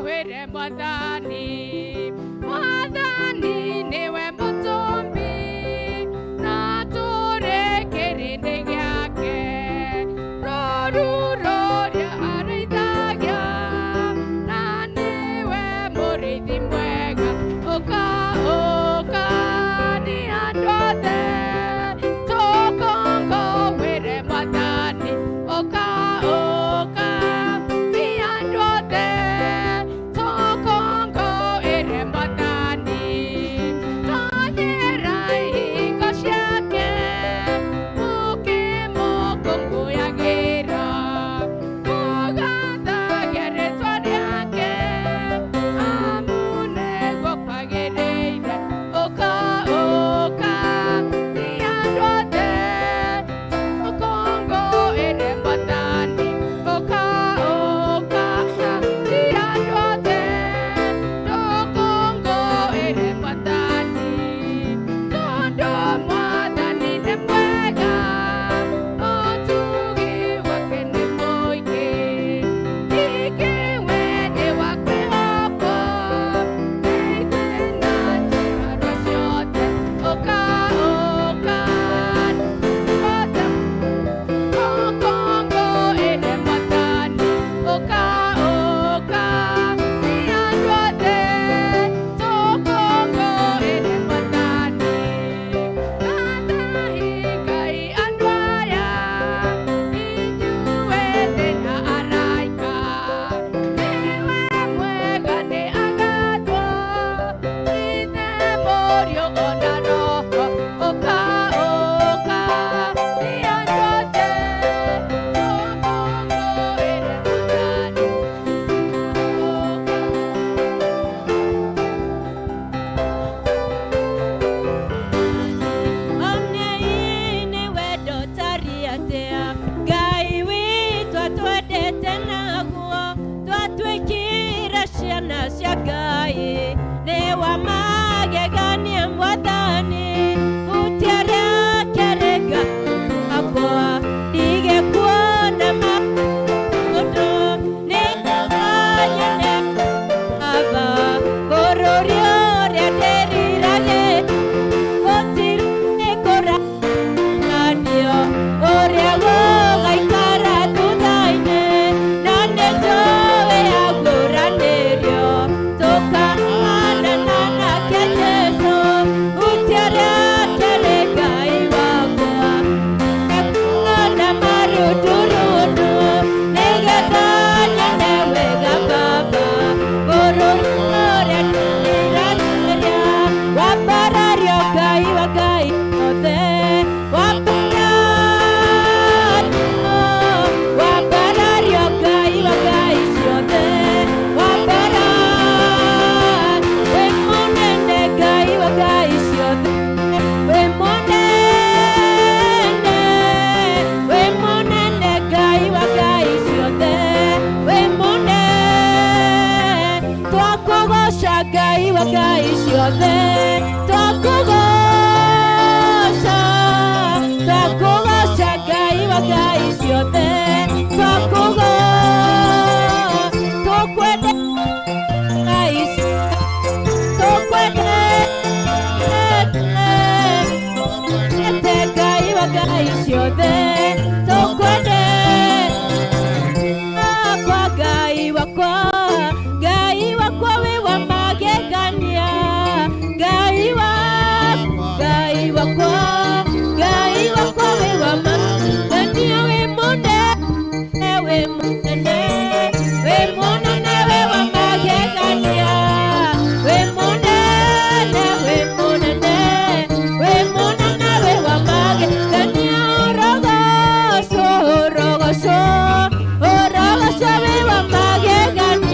were mwathani mwathani niwe mutumbi na turekerinde giake roru roria arithagia na niwe murithi mwega uka uka ni andu othe tukongowire mwathani uka uka ni andu othe tukongowire mwathani twanyira ihingo ciake mukimukunguyagira mugathagia ritwa riake amune gukwagiriire uka uka ni andu othe tukongowire mwathani uka uka ni andu othe tukongowire mwathani tondu mwathani ni mwega utugi wake ni muingi ningĩ we nĩ wa kwĩhokwo na njiarwa ciothe ũka ũka othe tukongowire mwathani ũka ũka ni andũ othe tukongowire mwathani gathahi Ngai andũ aya inyuĩ thĩ na araika niwe mwega nĩ agathwo ithe mũriũ ona roho ũka ũka ni andũ othe tukongowire mwathani Omneini wendo tariatea Ngai witũ atwendete naguo twatwĩkire ciana cia Ngai nĩ wa magegania mwathani hutia rĩake rĩga akwa ndigekuona maũndũ nĩndaganyene ava bũrũri ũrĩa ndĩriragĩ gũtirĩ kũranio ũrĩa gũgaikara thutha-inĩ na nĩnjũĩ aguũranĩrio tũkahanana nake Jesũ hutia rĩake rĩ Ngai wakwa ekuona marundurundu nĩgetha nyone wega Baba bũrũri ũrĩa ndĩriragĩria wambarario Ngai wa Ngai othe wambarario Ngai wa Ngai ciothe wĩ mũnene Ngai wa Ngai ciothe wĩ mũnene Ngai wa Ngai ciothe wĩ mũnene twakũgoca Ngai wa Ngai ciothe twakũgoca Ngai wa Ngai ciothe tũkwende Ngai tũkwendete Ngai wa Ngai ciothe tũkwende akwa Ngai wakwa wĩ wa magegania Ngai wakwa wĩ wa magegania wĩ mũnene wĩ mũnene wĩ wa magegania wĩ mũnene wĩ wa magegania orogoco wĩ wa magegania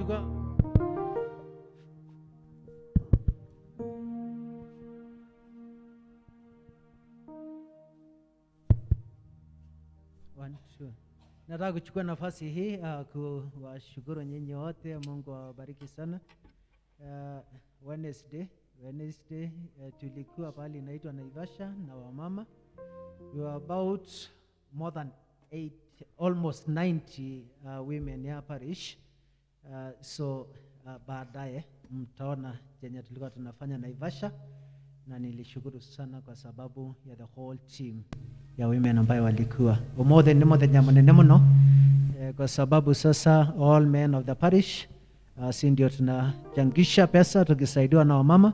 kuchukua nataka kuchukua nafasi hii kuwashukuru nyinyi wote. Mungu awabariki sana. Wednesday tulikuwa pale inaitwa Naivasha na wamama. We were about more than almost 90 women here parish. So baadaye mtaona chenye tulikuwa tunafanya Naivasha, na nilishukuru sana kwa sababu ya the whole team ya women ambayo walikuwa more than nyamanene mno, kwa sababu sasa all men of the parish si ndio tunachangisha pesa tukisaidiwa na wamama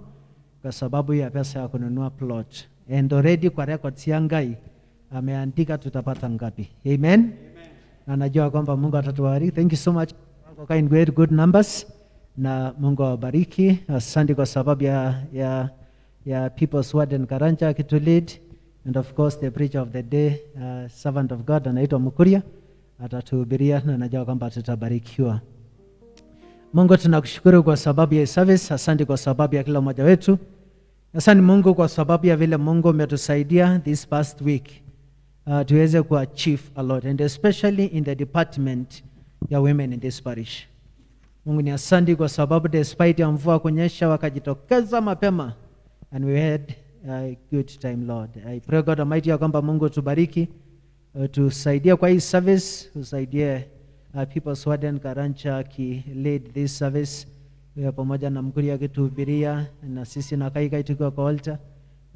kwa sababu ya pesa ya kununua plot, and already kwa records ya Ngai ameandika tutapata ngapi. Amen. Na najua kwamba Mungu atatubariki. Thank you so much for kind great good numbers, na Mungu awabariki. Asante kwa sababu ya People's Warden Karanja kitu lead, and of course the preacher of the day, servant of God anaitwa Mukuria atatuhubiria, na najua kwamba tutabarikiwa. Mungu tunakushukuru kwa sababu ya service. Asante kwa sababu ya kila mmoja wetu. Asante Mungu kwa sababu ya vile Mungu umetusaidia this past week tuweze kuachieve a lot, and especially in the department ya women in this parish. Mungu ni asante kwa sababu despite ya mvua kunyesha wakajitokeza mapema, and we had a good time, Lord. I pray God Almighty ya kwamba Mungu tubariki, tusaidie kwa hii service, tusaidie People's Warden Karanja ki lead this service, pamoja na Mkuria akituhubiria, na sisi na Kaikai tukiwa kwa altar.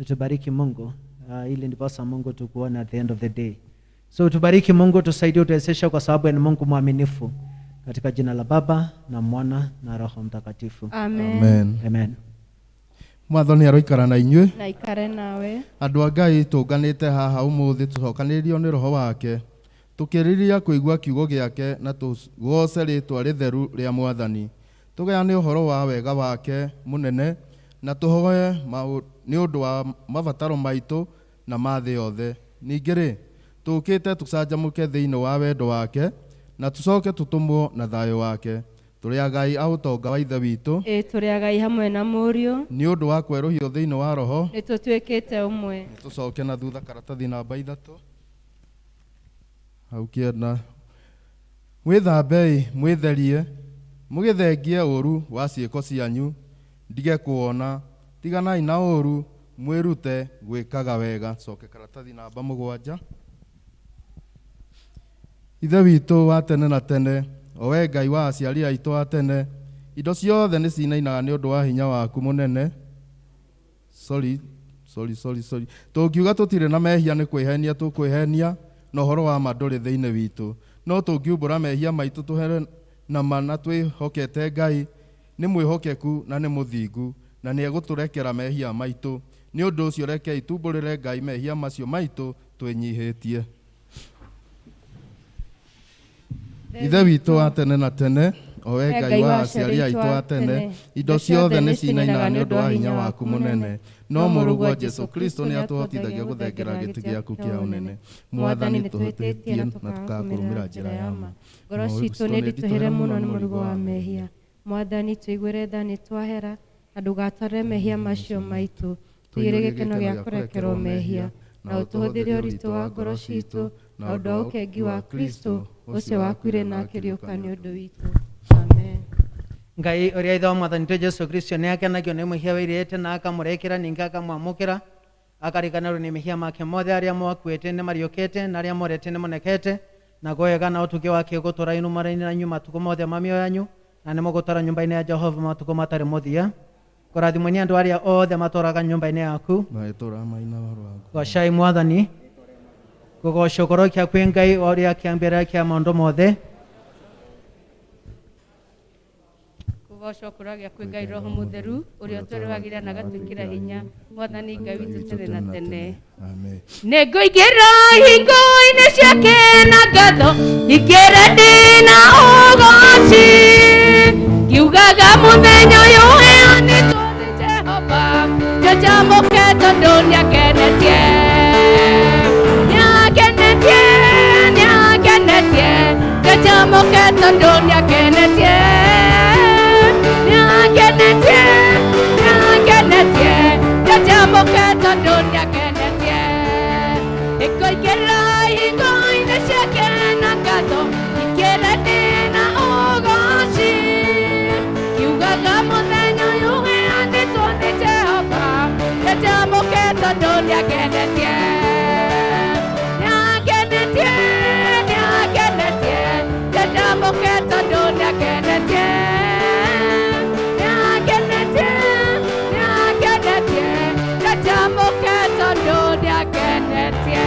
Tubariki Mungu, ili ndiposa Mungu tukuona at the end of the day. So tubariki Mungu, tusaidie, utuwezeshe kwa sababu ni Mungu mwaminifu, katika jina la Baba na Mwana na Roho Mtakatifu. Amen. Amen. Amen. Mwathani aroikara na inyuĩ Na ikare nawe. andũ a Ngai tũnganĩte haha ũmũthĩ tũcokanĩrĩrio nĩ Roho wake tũkĩrĩrĩria kũigua kiugo gĩake na tũgoce rĩĩtwa rĩtheru rĩa Mwathani, tũgayane ũhoro wa wega wake mũnene na tũhoe nĩ ũndũ wa mabataro maitũ na ma thĩ yothe. Ningĩ-rĩ, tũkĩte tũcanjamũke thĩinĩ wa wendo wake na tũcoke tũtũmwo na thayũ wake. Tũrĩ agai a ũtonga wa Ithe witũ, tũrĩ agai hamwe na Mũriũ, nĩ ũndũ wa kwerũhio thĩinĩ wa Roho, nĩ tũtuĩkĩte ũmwe. tũcoke na thutha karatathi namba 3 hau kĩenda. Mwĩthambei, mwĩtherie, mũgĩthengie ũũru wa ciĩko cianyu, ndige kuona, tiganai na ũũru, mwĩrute gwĩkaga wega. Coke karatathi namba 7. Ithe witũ wa tene na tene, o we Ngai wa aciari aitũ a tene, indo ciothe nĩ cinainaga nĩ ũndũ wa hinya waku mũnene. Tũngiuga tũtirĩ na mehia nĩ kwĩhenia tũkwĩhenia, na ũhoro wa ma ndũrĩ thĩinĩ witũ. No tũngiumbũra mehia maitũ tũhere na mana twĩhokete Ngai, nĩ mwĩhokeku na nĩ mũthingu, na nĩ egũtũrekera mehia maitũ. Nĩ ũndũ ũcio rekei tumbũrĩre Ngai mehia macio maitũ twĩnyihĩtie. Ithe witũ wa tene na tene, o we Ngai wa aciari aitũ a tene, indo ciothe nĩ cinainaga nĩ ũndũ wa hinya waku mũnene. No mũrũguo Jesu Kristo nĩ atũhotithagia gũthengera gĩtĩ gĩaku kĩa ũnene. Mwathani nĩ tũhĩtĩtie na tũkakũrũmĩra njĩra ya ma. Ngoro citũ nĩ nditũhĩre mũno nĩ mũrigo wa mehia. Mwathani tũiguĩre tha nĩ twahera, na ndũgatware mehia macio maitũ. Tũigĩre gĩkeno gĩa kũrekerwo mehia, na ũtũhũthĩre ũritũ wa ngoro citũ, na ũndũ wa ũkengi wa Kristo ũcio wakuire na akĩriũka nĩ ũndũ witũ. Amen. Ngai ũrĩa ithe wa Mwathani witũ Jesu Kristo nĩ akenagio nĩ mũhia wĩrĩte na akamũrekera, ningĩ akamwamũkĩra, akariganĩrwo nĩ mehia make mothe, arĩa mokuĩte nĩ mariũkĩte, na arĩa morete nĩ monekete, na gwega na ũtugi wake gũtũra inumara-inĩ nanyu matukũ mothe ma mĩoyo yanyu, na nĩ mũgũtũra nyũmba-inĩ ya Jehova matukũ matarĩ mũthia. Kũrathimwo nĩ andũ arĩa othe matũũraga nyũmba-inĩ yaku. Gocai Mwathani. Kũgocwo kũrokia kwĩ Ngai ũrĩa kĩambĩrĩria kĩa maũndũ mothe. Kũgocwo kũrokia kwĩ Ngai Roho Mũtheru, ũrĩa ũtũrũagĩrĩra na agatwĩkĩra hinya. Mwathani Ngai witũ tene na tene. Nĩngũingĩra hingo-inĩ ciake na ngatho, ingĩre ndĩna ũgooci, ngiugaga mũthenya ũyũ ũheanĩtwo nĩ Jehova, njanjamũke tondũ nĩakenetie. Njanjamũke tondũ nĩakenetie. ndajamuke tondu niakenetie ikoingĩra hingo-inĩ ciake na ngatho ikĩra ndĩna ũgooci kiugaga mũthenya ũyũ heanĩtwo nĩ Jehova ndajamuke tondu niakenetie ndajamuke tondu niakenetie ndajamuke tondu niakenetie.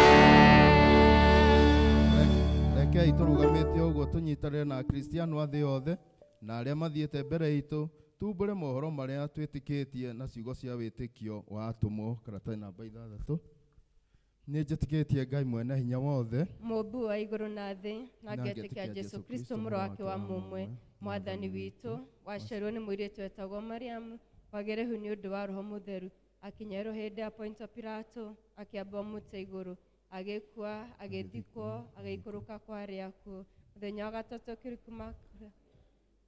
Rekei tũrũgamĩte ũguo tũnyitanĩre na akristiano a thĩ yothe na arĩa mathiĩte mbere itũ tumbũre mohoro marĩa twĩtĩkĩtie na ciugo cia wĩtĩkio wa atũmwo karatathi namba 6. Nĩ njĩtĩkĩtie Ngai mwene hinya wothe mũmbi wa igũrũ na thĩ na ngetĩkia Jesu Kristo mũrũ wake wa mũmwe mwathani witũ waciarwo nĩ mũirĩtu wetagwo Mariamu wagĩrĩhu nĩ ũndũ wa Roho Mũtheru akinyerwo hĩndĩ ya Ponto Pilato akĩamba mũtĩ igũrũ agĩkua agĩthikwo agĩikũrũka kwa arĩa akuũ mũthenya wa gatatũ akĩrikuma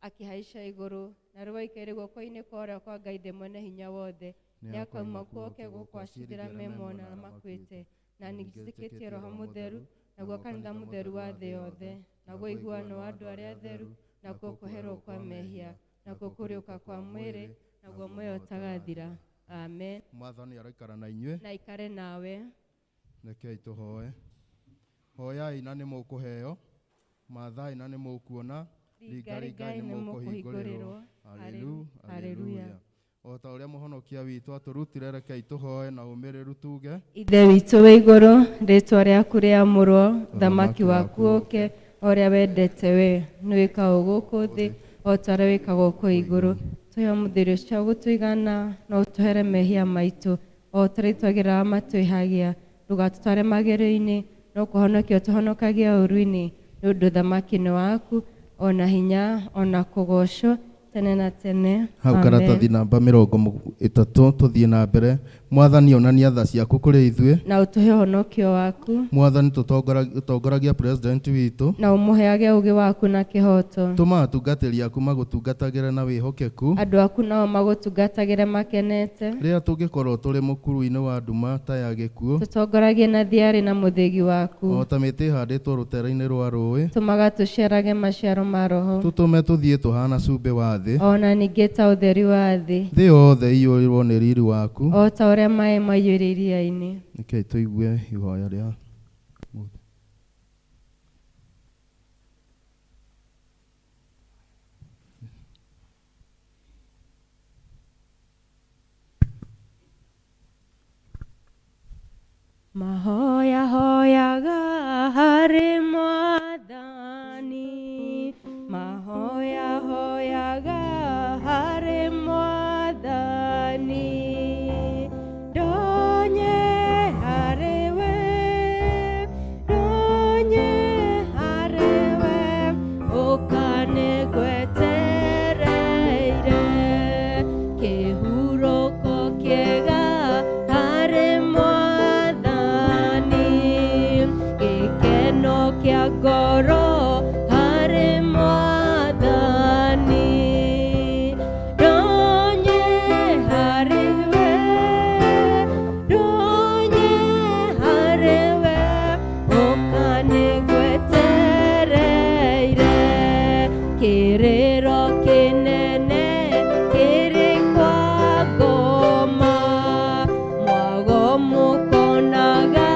akĩhaica igũrũ na rĩu aikare guoko-inĩ kwa ũrĩa kwa Ngai ndĩ mwene hinya wothe nĩakauma kuo oke gũkwacithĩra memona na makuĩte na nĩnjĩtĩkĩtie Roho Mũtheru naguo kanitha mũtheru wa thĩ yothe naguo iguano wa andũ arĩa atheru nakuo kũherwo kwa mehia nakuo kũriũka kwa mwĩrĩ naguo muoyo ũtagathira. Amen. Mwathani aroikara na inyuĩ na ikare nawe. Rekei tũhoe. Hoyai na nĩ mũkũheo, mathai na nĩ mũkuona, ringai nĩ mũkũhingũrĩrwo. Haleluya. O ta ũrĩa mũhonokia witũ atũrutire, rekei tũhoe na ũmĩrĩru tuge. Ithe witũ wĩ igũrũ, rĩĩtwa rĩaku rĩamũrwo, thamaki waku ũke, o ũrĩa wendete we, nĩ wĩkagwo gũkũ thĩ, o ta ũrĩa wĩkagwo kũu igũrũ. Tũhe mũthĩri ũcio gũtũigana, no ũtũhere mehia maitũ, o ta ũrĩa twagĩrĩra matwĩhagia, ndũgatũtware magerio-inĩ, no kũhonokia ũtũhonokagia ũũru-inĩ, nĩ ũndũ thamaki nĩ waku, ona hinya, ona kũgocwo, tene na tene. Hau karatathi namba 30 tũthiĩ na mbere. Mwathani onania tha ciaku kũrĩ ithuĩ na ũtũhe ũhonokio waku. Mwathani tũtongoragia president witũ na ũmũheage ũgĩ waku na kĩhoto. Tũma atungatĩri aku magũtungatagĩre na wĩhokeku. Andũ aku nao magũtungatagĩre makenete. Rĩrĩa tũngĩkorwo tũrĩ mũkuru-inĩ wa nduma ta ya gĩkuũ, tũtongoragie na thiarĩ na mũthĩgi waku. O ta mĩtĩ ĩhandĩtwo rũtere-inĩ rwa rũĩ, tũmaga tũciarage maciaro ma Roho. Tũtũme tũthiĩ tũhana cumbĩ wa thĩ, ona ningĩ ta ũtheri wa thĩ. Thĩ yothe iyũrĩrwo nĩ riri waku, o ta ũrĩa maĩ maiyũire iria-inĩ. Rekei tũigue ihoya rĩa mahoya hoyaga harĩ Mwathani, mahoya hoyaga harĩ Mwathani, ndonye harĩ we, ndonye harĩ we, ũkanĩgwetereire kĩhurũko kĩega harĩ Mwathani, gĩkeno kĩa ngoro harĩ Mwathani, ndonye harĩ we, ndonye harĩ we, ũkanĩgwetereire kĩrĩro kĩnene kĩrĩ kwa ngoma, mwago mũkonaga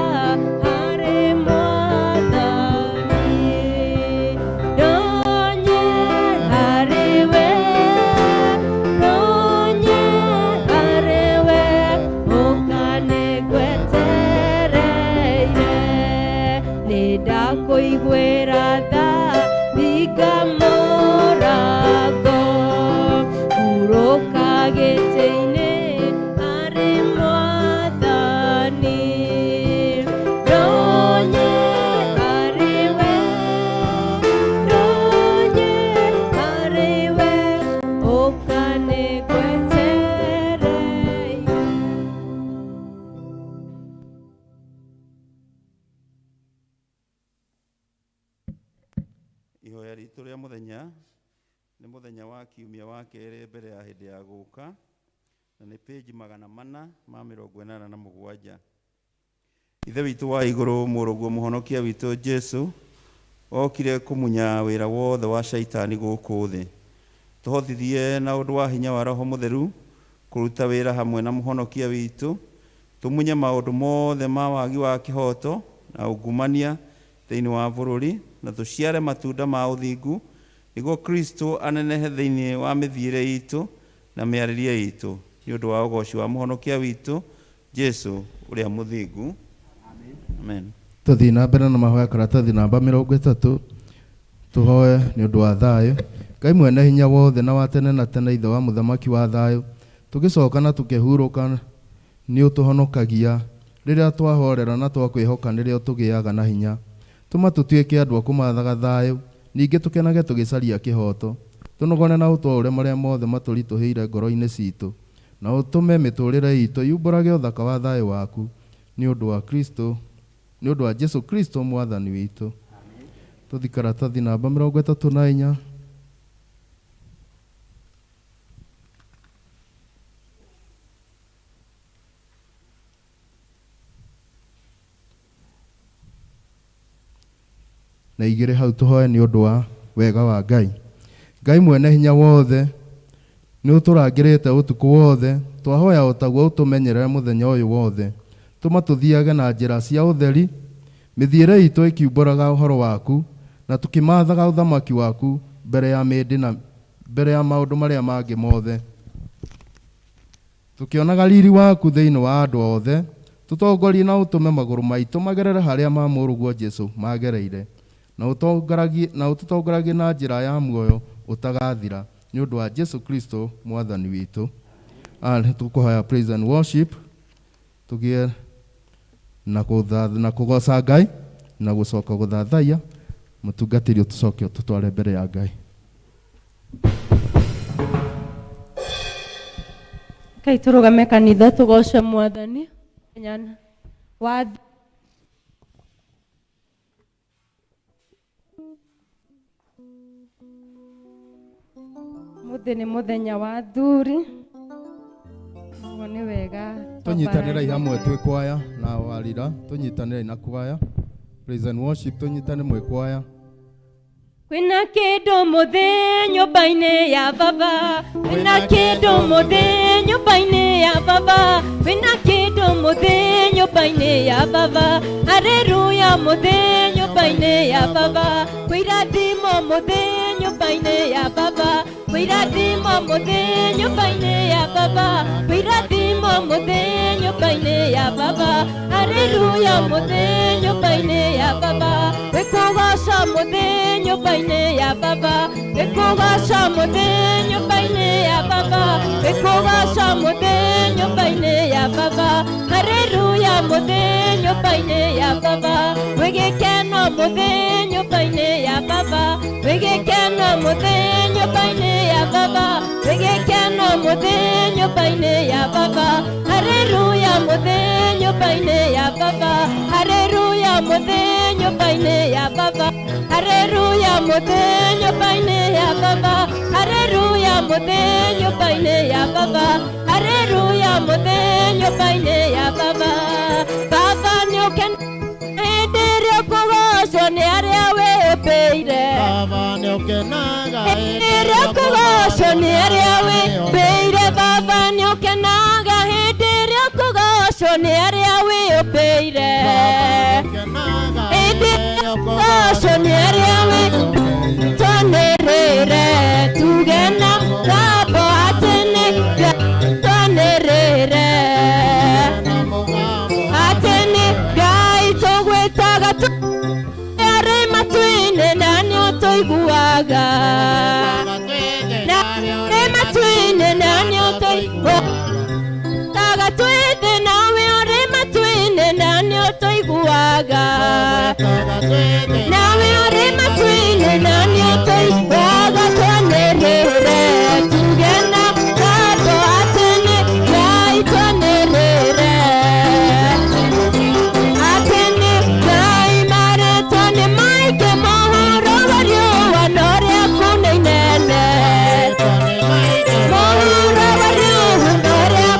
harĩ Mwathani, ndonye harĩ we, ndonye harĩ we, ũkanĩgwetereire, nĩndakũiguĩra tha thinga mũrango, hurũka gĩtĩ-inĩ harĩ Mwathani, ndonye harĩ we, ndonye harĩ we, ũkanĩgwetereire. Ihoya ritũ rĩa mũthenya nĩ mũthenya wa kiumia wa kerĩ mbere ya hĩndĩ ya gũka. na nĩ page 487. Ithe witũ wa igũrũ, mũrũguo mũhonokia witũ Jesu, okire kũmunya wĩra wothe wa shaitani gũkũ thĩ. Tũhotithie na ũndũ wa hinya wa Roho Mũtheru kũruta wĩra hamwe na mũhonokia witũ, tũmunye maũndũ mothe ma wagi wa kĩhoto na ungumania thĩinĩ wa bũrũri, na tũciare matunda ma ũthingu, nĩguo Kristo anenehe thĩinĩ wa mĩthiĩre itũ na mĩarĩrie itũ, nĩ ũndũ wa ũgoci wa mũhonokia witũ Jesu ũrĩa mũthingu. Amen. Tũthiĩ na mbere na mahoya karatathi namba 30, tũhoe nĩ ũndũ wa thayũ. Ngai mwene hinya wothe na wa tene na tene, ithe wa mũthamaki wa thayũ, tũgĩcoka na tũkĩhurũka nĩ ũtũhonokagia rĩrĩa twahorera na twakwĩhoka nĩrĩo tũgĩaga na hinya. Tũma tũtuĩke andũ a kũmathaga thayũ, ningĩ tũkenage tũgĩcaria kĩhoto, tũnogone na ũtwaũre marĩa mothe matũritũhĩire ngoro-inĩ citũ, na ũtũme mĩtũrĩre itũ yumburage ũthaka wa thayũ waku, nĩ ũndũ wa Kristo, nĩ ũndũ wa Jesu Kristo mwathani witũ. Tũthi karatathi namba 34. Na igĩrĩ hau tũhoe nĩ ũndũ wa wega wa Ngai. Ngai mwene hinya wothe, nĩ ũtũrangĩrĩte ũtukũ wothe, twahoya o taguo ũtũmenyerere mũthenya ũyũ wothe. Tũma tũthiage na njĩra cia ũtheri, mĩthiĩre itũ ĩkiumbũraga ũhoro waku, na tũkĩmathaga ũthamaki waku mbere ya mĩndĩ na mbere ya maũndũ marĩa mangĩ mothe. Tũkĩonaga riri waku thĩinĩ wa andũ othe, tũtongorie na ũtũme magũrũ maitũ magerere harĩa ma mũrũguo Jesu magereire, na ũtũtongoragie na njĩra ya muoyo ũtagathira, nĩ ũndũ wa Jesu Kristo mwathani witũ. Tũkũhoya praise and worship, tũgĩe na kũgoca Ngai na gũcoka gũthathaiya mũtungatĩri, tũcoke tũtware mbere ya Ngai. Kai tũrũgame kanitha tũgoce mwathani. Mũthĩ nĩ mũthenya wa thuri, ũguo nĩ wega tũnyitanĩrai hamwe twĩ kwaya na warira, tũnyitanĩrai na kwaya praise and worship, tũnyitane mwĩ kwaya. Kwĩna kĩndũ mũthĩ nyũmba-inĩ ya baba, kwĩna kĩndũ mũthĩ nyũmba-inĩ ya baba, kwĩna kĩndũ mũthĩ nyũmba-inĩ ya baba, haleluya mũthĩ nyũmba-inĩ ya baba, kwĩrathimo mũthĩ nyũmba-inĩ ya baba, kwĩrathimo mũthĩ nyũmba-inĩ ya baba, kwĩrathimo mũthĩ nyũmba-inĩ ya baba, haleluya mũthĩ nyũmba-inĩ ya baba, kwĩkũgoca mũthĩ nyũmba-inĩ ya baba, kwĩkũgoca mũthĩ nyũmba-inĩ ya baba, kwĩkũgoca mũthĩ nyũmba-inĩ ya baba, haleluya mũthĩ nyũmba-inĩ ya baba, wĩgĩkeno mũthĩ nyũmba-inĩ ya baba, wĩgĩkeno mũthĩ nyũmba-inĩ ya baba, wĩgĩkeno mũthĩ nyũmba-inĩ ya baba, haleluya mũthĩ nyũmba-inĩ ya baba, haleluya mũthĩ nyũmba-inĩ ya baba, haleluya mũthĩ nyũmba-inĩ ya baba, haleluya mũthĩ nyũmba-inĩ ya baba, haleluya mũthĩ nyũmba-inĩ ya baba. Baba nĩũkenaga hĩndĩ ĩrĩa ũkũgocwo nĩ arĩa wĩhĩmbĩire, Baba nĩũkenaga hĩndĩ ĩrĩa ũkũgocwo nĩ arĩa wĩhĩmbĩire, Baba nĩũkenaga hĩndĩ ĩrĩa ũkũgocwo nĩ arĩa wĩhĩmbĩire, hĩndĩ ĩrĩa ũkũgocwo nĩ arĩa wĩhĩmbĩire, twanĩrĩre tuge na rwambo atĩ nĩ twanĩrĩre atĩ nĩ Ngai tũgwĩtaga arĩ matu-inĩ na nĩũtũiguaga, na arĩ matu-inĩ na nĩũtũiguaga, twĩthĩ nawe ũrĩ matu-inĩ na nĩũtũiguaga, nawe ũrĩ matu-inĩ na nĩũtũiguaga, twanĩrĩre tuge na rwambo atĩ nĩ Ngai twanĩrĩre atĩ nĩ Ngai, marĩtwa nĩ maingĩ mohoro wariũa na ũrĩa kũnene, mohoro wariũa na ũrĩa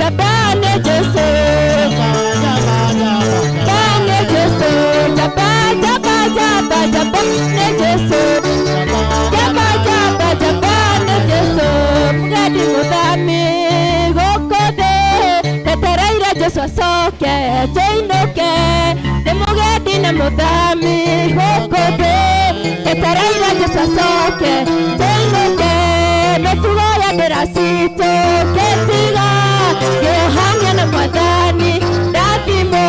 Jabane Jesu, Jabane Jesu, Jabane Jesu, Jabane Jesu, Mugadi Mudami Gokode, Teteraira Jesu Soke, Joinoke, de Mugadi na Mudami Gokode, Teteraira Jesu Soke, Joinoke, Metugoya Derasito, Ketiga, Yohanya na Mwadani, Dadimo,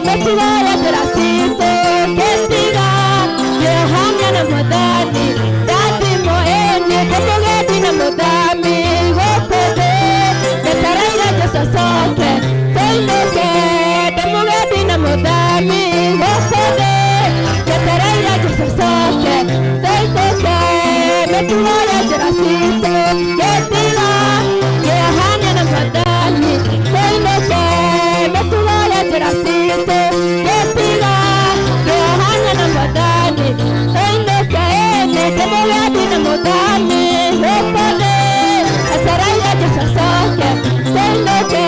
Metugoya Derasito, Ketiga, Yohanya na Mwadani, Dadimo, Eni, Demogedi na Mwadami, Gokode, Teteraira Jesu Soke, Joinoke, Demogedi na Mwadami, Gokode, Teteraira Jesu Soke, Joinoke, Metugoya Derasito, Ketiga, Yohanya na Mwadani, Joinoke, Metugoya Derasito, Ketiga, Yohanya na Mwadani, Joinoke, Ene, Demogedi na Mwadani, Gokode, Teteraira Jesu Soke, Joinoke,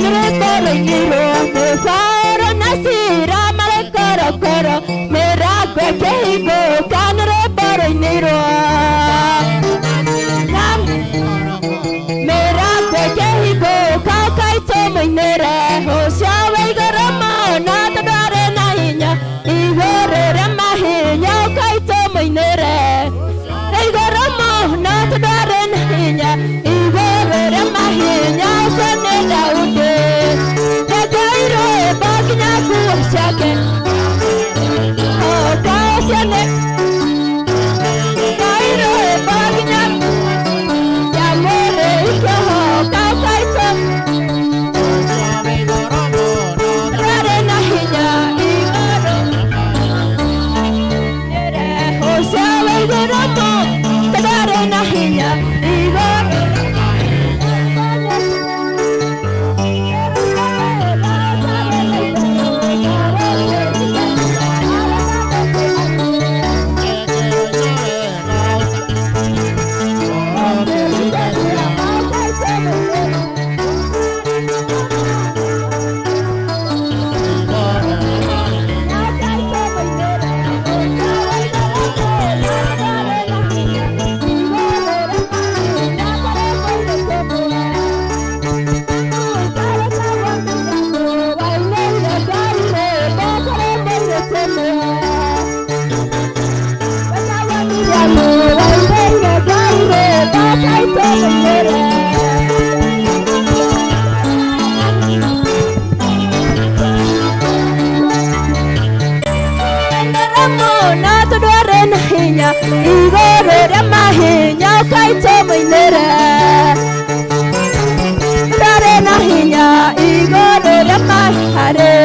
Nurekoro Ingiro, Mufaro Nasira, Malekoro Koro, Miragwe Kehigo, Kanureboro Ingiro, Miragwe Kehigo, Kaukaito Moinere, Hoshawe Igorama, Natadare Nahinya, Igore Ramahinya, Kaito Moinere, Igorama, Natadare Nahinya, Igore Ramahinya, Sane Daude, Nagairo, Bagina Kuwashake, Oh, Kaosane, Gairo, Bagina, Yamore, Ikoho, Kaukaito, Rare Nahinya, Igoro, Hoshawe Igorama, Tadare Nahinya, Igoro, Igoro Ramahinya, Kaito Moinere, Rare Nahinya, Igoro Ramahare.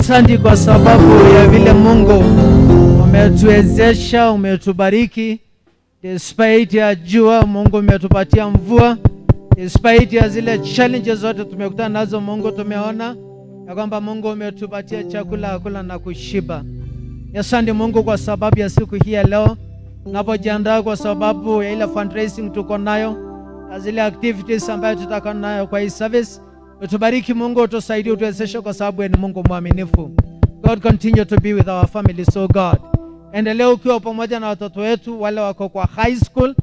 Asante kwa sababu ya vile Mungu umetuwezesha, umetubariki despite ya jua. Mungu umetupatia mvua despite ya zile challenges zote tumekutana nazo. Mungu tumeona ya kwamba Mungu umetupatia chakula kula na kushiba. Asante Mungu kwa sababu ya siku hii ya leo, tunapojiandaa kwa sababu ya ile fundraising tuko nayo na zile activities ambayo tutakuwa nayo kwa hii service. Utubariki Mungu, utusaidie, utuwezeshe kwa sababu ni Mungu mwaminifu. God, continue to be with our family. So God, endelea ukiwa pamoja na watoto wetu wale wako kwa high school.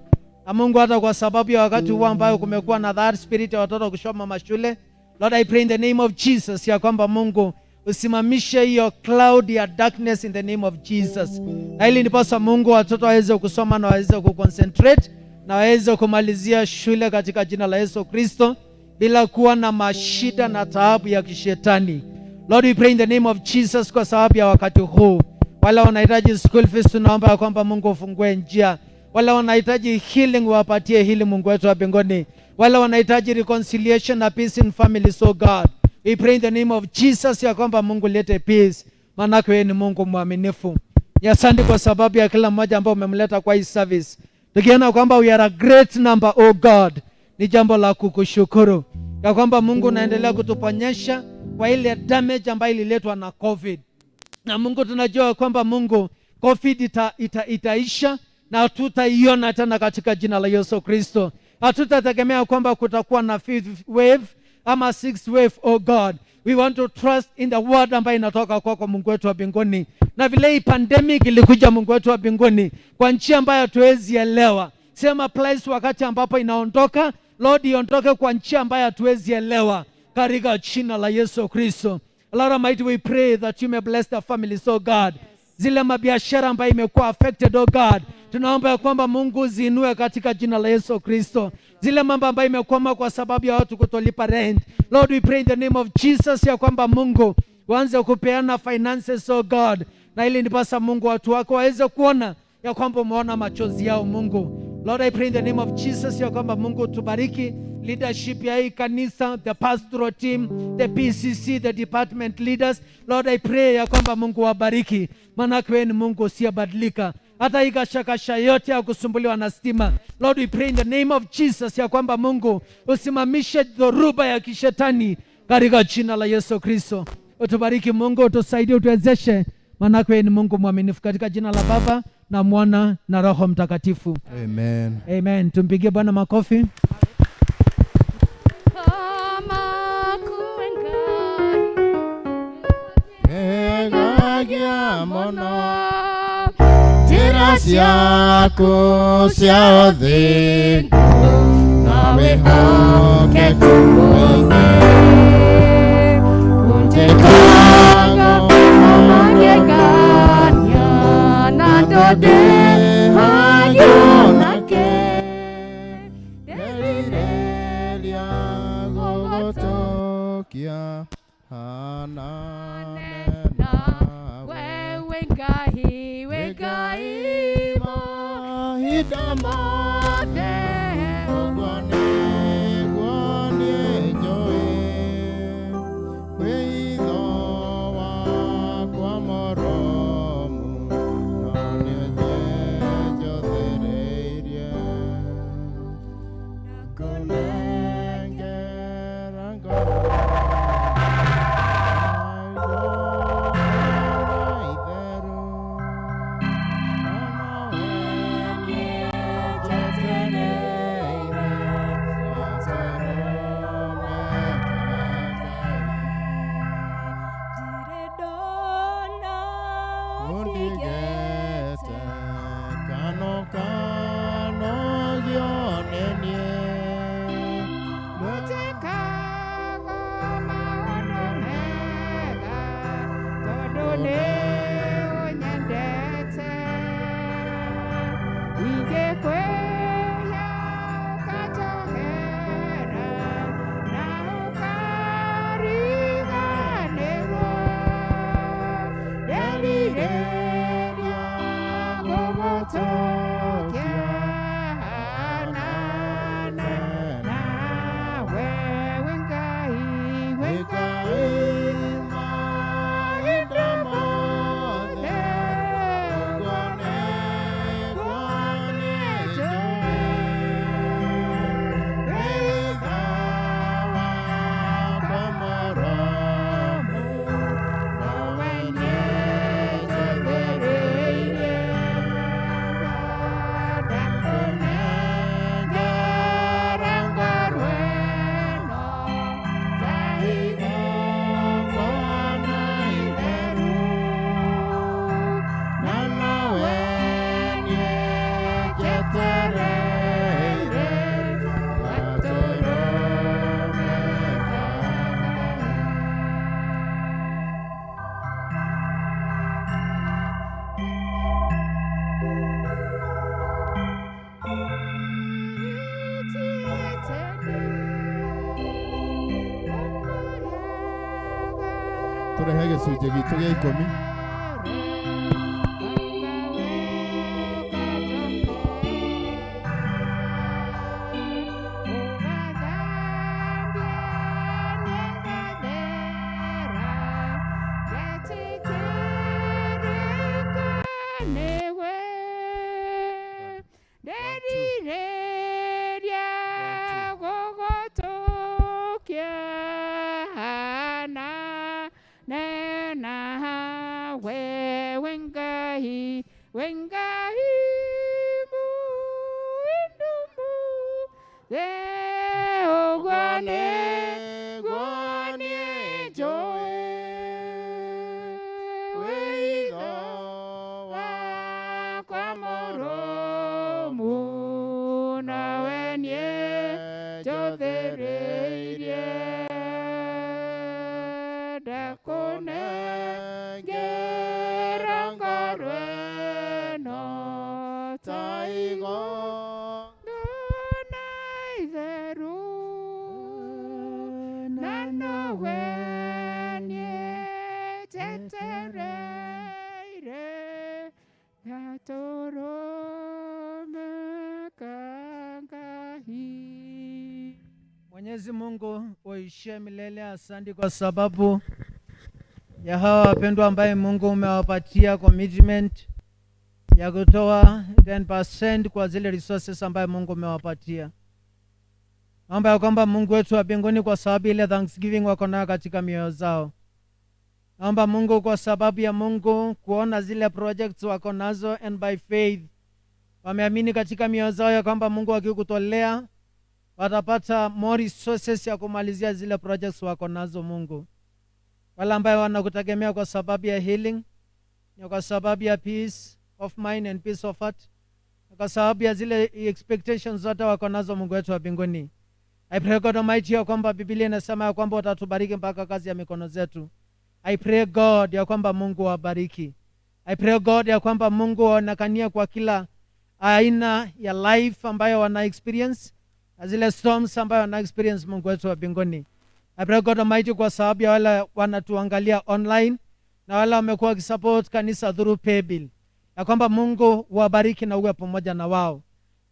Na Mungu, hata kwa sababu ya wakati huu ambao kumekuwa na that spirit ya watoto kushoma mashule, Lord, I pray in the name of Jesus ya kwamba Mungu usimamishe hiyo cloud ya darkness in the name of Jesus. Na ili ndiposa Mungu watoto waweze kusoma na waweze kuconcentrate na waweze kumalizia shule katika jina la Yesu Kristo bila kuwa na mashida na taabu ya kishetani. Lord, we pray in the name of Jesus kwa sababu ya wakati huu. Wale wanahitaji school fees, tunaomba ya kwamba Mungu ufungue njia. Wale wanahitaji healing, wapatie healing Mungu wetu wa mbinguni. Wale wanahitaji reconciliation na peace in family, so God, we pray in the name of Jesus ya kwamba Mungu lete peace, maana wewe ni Mungu mwaminifu. Asante kwa sababu ya kila mmoja ambao umemleta kwa hii service. Tukiona kwamba we are a great number, oh God, ni jambo la kukushukuru ya kwamba Mungu unaendelea kutuponyesha kwa ile damage ambayo ililetwa na COVID. Na Mungu tunajua kwamba Mungu COVID itaisha na tutaiona tena katika jina la Yesu Kristo. Hatutategemea kwamba kutakuwa na 5th wave ama 6th wave, oh God. We want to trust in the word ambayo inatoka kwako Mungu wetu wa mbinguni. Na vile hii pandemic ilikuja Mungu wetu wa mbinguni kwa njia ambayo hatuwezi elewa. Sema place wakati ambapo inaondoka, Lord, iondoke kwa njia ambayo hatuwezi elewa katika jina la Yesu Kristo. Lord Almighty, we pray that you may bless the family, so God. Zile mabiashara ambayo imekuwa affected, oh God, tunaomba ya kwamba Mungu zinue katika jina la Yesu Kristo. Zile mambo ambayo imekwama kwa sababu ya watu kutolipa rent, Lord, we pray in the name of Jesus ya kwamba Mungu waanze kupeana finances, oh God, na ili nipasa Mungu watu wako waweze kuona ya kwamba umeona machozi yao Mungu. Lord, I pray in the name of Jesus ya kwamba Mungu tubariki leadership ya hii kanisa, the pastoral team, the PCC, the department leaders. Lord, I pray ya kwamba Mungu wabariki, maana wewe ni Mungu usiyebadilika. Hata hii kashakasha yote ya kusumbuliwa na stima, Lord, we pray in the name of Jesus ya kwamba Mungu usimamishe dhoruba ya kishetani katika jina la Yesu Kristo. Utubariki Mungu, utusaidie, utuwezeshe, maana wewe ni Mungu mwaminifu, katika jina la Baba na Mwana na Roho Mtakatifu. Amen. Amen. Tumpigie Bwana makofi. Ciaku cia thĩ na wĩhoke kuoine unjĩkaga magegania na ndũndĩhagio nake ndĩrirĩria gũgũtũkia hanane wewe Ngai, we Ngai mahinda mothe ũguo nĩguo njũĩ wĩitho wakwa mũromu na nĩnjĩnjothereirie na kũnengera ngoro tũrehe gĩcunjĩ gitũ gĩa 10. Mwenyezi Mungu uishie milele, asante kwa sababu ya hawa wapendwa ambaye Mungu umewapatia commitment ya kutoa 10% kwa zile resources ambaye Mungu umewapatia. Naomba ya kwamba Mungu wetu wa mbinguni, kwa sababu ile thanksgiving wako nayo katika mioyo zao, naomba Mungu kwa sababu ya Mungu kuona zile projects wako nazo, and by faith wameamini katika mioyo zao ya kwamba Mungu akikutolea watapata more resources ya kumalizia zile projects wako nazo. Mungu, wale ambao wanakutegemea kwa sababu ya healing, na kwa sababu ya peace of mind and peace of heart, na kwa sababu ya zile expectations zote wako nazo, Mungu wetu wa mbinguni, I pray God Almighty ya kwamba Biblia inasema ya kwamba utatubariki mpaka kazi ya mikono zetu. I pray God ya kwamba Mungu wabariki. I pray God ya kwamba Mungu waonekania kwa kila aina ya life ambayo wana experience, zile storms ambayo wana experience, Mungu wetu wa mbinguni. I pray God Almighty kwa sababu ya wale wanatuangalia online na wale wamekuwa wakisupport kanisa through paybill, ya kwamba Mungu wabariki na uwe pamoja na wao.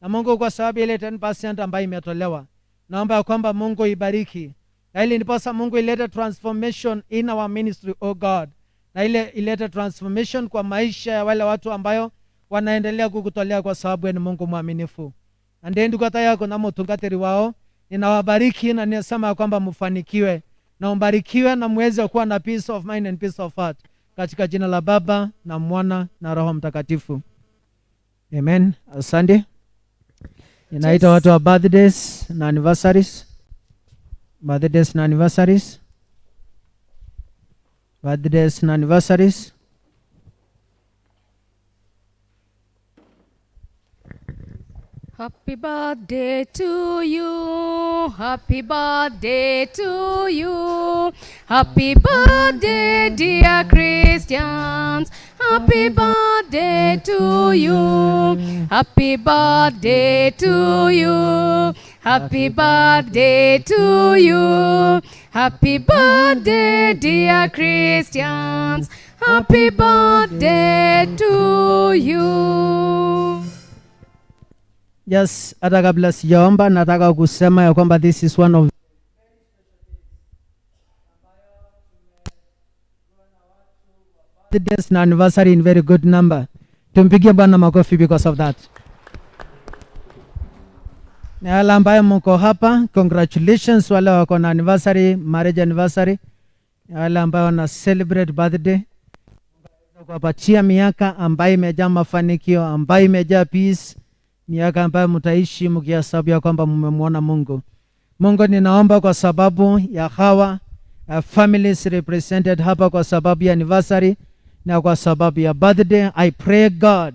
Na Mungu kwa sababu ile 10% ambayo imetolewa, naomba ya kwamba Mungu ibariki, na ili ndiposa Mungu ilete transformation in our ministry, oh God, na ile ilete transformation kwa maisha ya wale watu ambayo wanaendelea kukutolea, kwa sababu ni Mungu mwaminifu. Na ndio kwa yako na mtungatiri wao, ninawabariki na ninasema kwamba mfanikiwe na mbarikiwe na muweze kuwa na peace of mind and peace of heart, katika jina la Baba na Mwana na Roho Mtakatifu, amen. Asante. Inaita watu wa birthdays na anniversaries. Birthdays na anniversaries. Birthdays na anniversaries. Happy birthday to you, happy birthday to you, happy birthday dear Christians, happy birthday to you, happy birthday to you, happy birthday to you, happy birthday dear Christians, happy birthday to you. Yes, hata kabla sijaomba nataka kusema ya kwamba this is one of the birthdays na anniversary in very good number. Tumpigie Bwana makofi because of that. Na wale ambao mko hapa, congratulations wale wako na anniversary, marriage anniversary. Na wale ambao wana celebrate birthday, kuwapatia miaka ambayo imejaa mafanikio, ambayo imejaa peace, miaka ambayo mtaishi mkihesabu ya kwamba mmemwona Mungu. Mungu, ninaomba kwa sababu ya hawa families represented hapa, kwa sababu ya anniversary na kwa sababu ya birthday, I pray God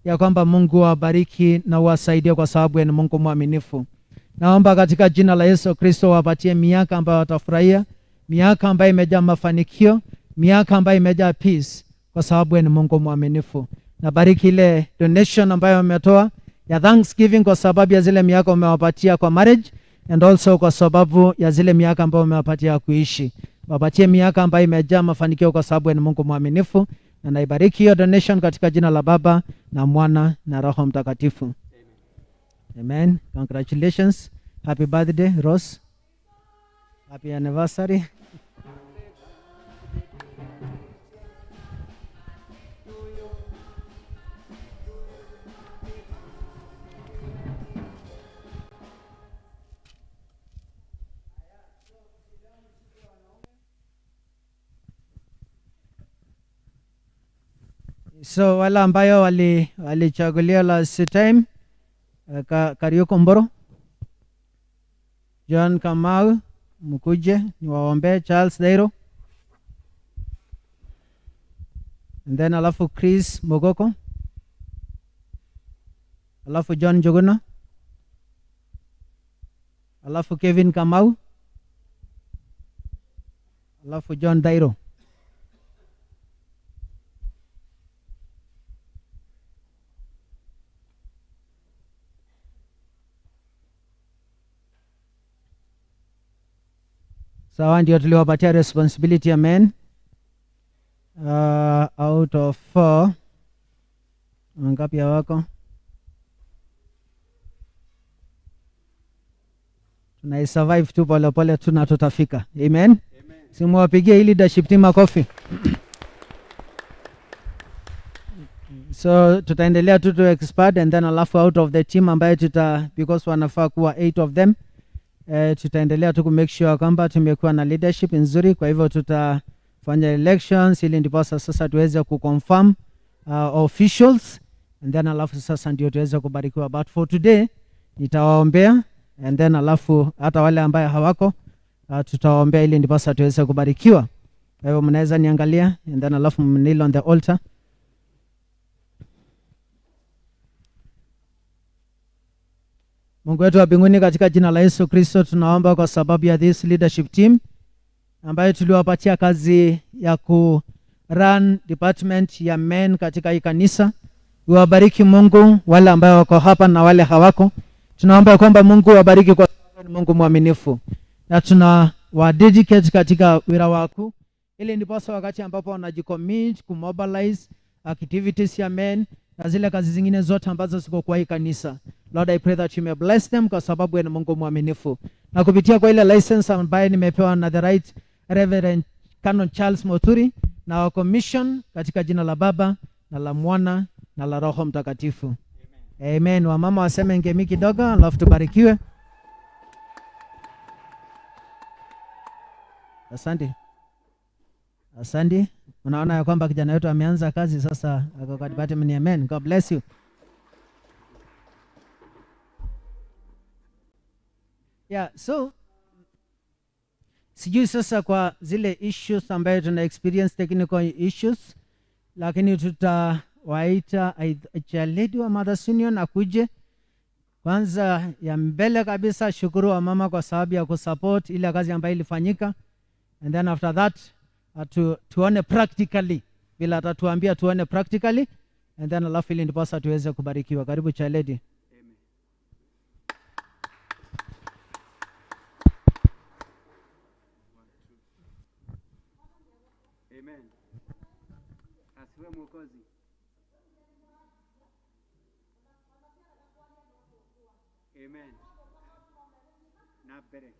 ya kwamba Mungu wabariki na wasaidie, kwa sababu ni Mungu mwaminifu. Naomba katika jina la Yesu Kristo wapatie miaka ambayo watafurahia, miaka ambayo imejaa mafanikio, miaka ambayo imejaa peace, kwa sababu ni Mungu mwaminifu. Na bariki ile donation ambayo wametoa ya Thanksgiving, kwa sababu ya zile miaka umewapatia kwa marriage, and also kwa sababu ya zile miaka ambayo umewapatia kuishi. wapatie miaka ambayo imejaa mafanikio, kwa sababu ni Mungu mwaminifu. Na naibariki hiyo donation katika jina la Baba na Mwana na Roho Mtakatifu. Amen. Congratulations. Happy birthday, Rose. Happy anniversary. So wala ambayo walichagulia last time, Kariuko Mboro, John Kamau, mkuje niwaombe. Charles Dairo, and then alafu Chris Mogoko, alafu John Joguna, alafu Kevin Kamau, alafu John Dairo. Sawa, ndio tuliwapatia responsibility ya men. Out of 4 ngapi ya wako? Tunaisurvive tu pole pole tu na tutafika. Amen. Simuwapigie hii leadership team makofi. So tutaendelea tu to expand, and then alafu out of the team ambayo because wanafaa kuwa 8 of them, tutaendelea tu make sure kwamba tumekuwa na leadership nzuri. Kwa hivyo tutafanya elections ili ndipo sasa tuweze kuconfirm officials, and then alafu sasa ndio tuweze kubarikiwa. But for today nitawaombea, and then alafu hata wale ambao hawako tutawaombea ili ndipo sasa tuweze kubarikiwa. Kwa hivyo mnaweza niangalia, and then alafu kneel on the altar. Mungu wetu wa mbinguni, katika jina la Yesu Kristo tunaomba kwa sababu ya this leadership team ambayo tuliwapatia kazi ya ku run department ya men katika hii kanisa. Uwabariki Mungu, wale ambao wako hapa na wale hawako. Tunaomba kwamba Mungu wabariki, kwa sababu ni Mungu mwaminifu, na tuna wa dedicate katika wira wako, ili ndipo wakati ambapo wanajicommit kumobilize activities ya men na zile kazi zingine zote ambazo ziko kwa hii kanisa. Lord, I pray that you may bless them, kwa sababu ni Mungu mwaminifu. Na kupitia kwa ile license ambayo nimepewa na the right Reverend Canon Charles Moturi, na wa commission katika jina la Baba na la Mwana na la Roho Mtakatifu. Amen. Amen. Wamama waseme ngemi kidogo, alafu tubarikiwe. Asante. Asante. Unaona ya kwamba kijana wetu ameanza kazi sasa, ako kwa department ya men. God bless you. Yeah, so sijui sasa kwa zile issues ambayo tuna experience technical issues, lakini tutawaita Chaledi wa Mothers Union akuje. Kwanza ya mbele kabisa, shukuru wa mama kwa sababu ya kusupport ile kazi ambayo ilifanyika, and then after that tuone practically bila atatuambia tuone practically, and then alafu ili ndipo sasa tuweze kubarikiwa. Karibu Chaledi. Amen. Asiwe Mwokozi. Amen. Na bere.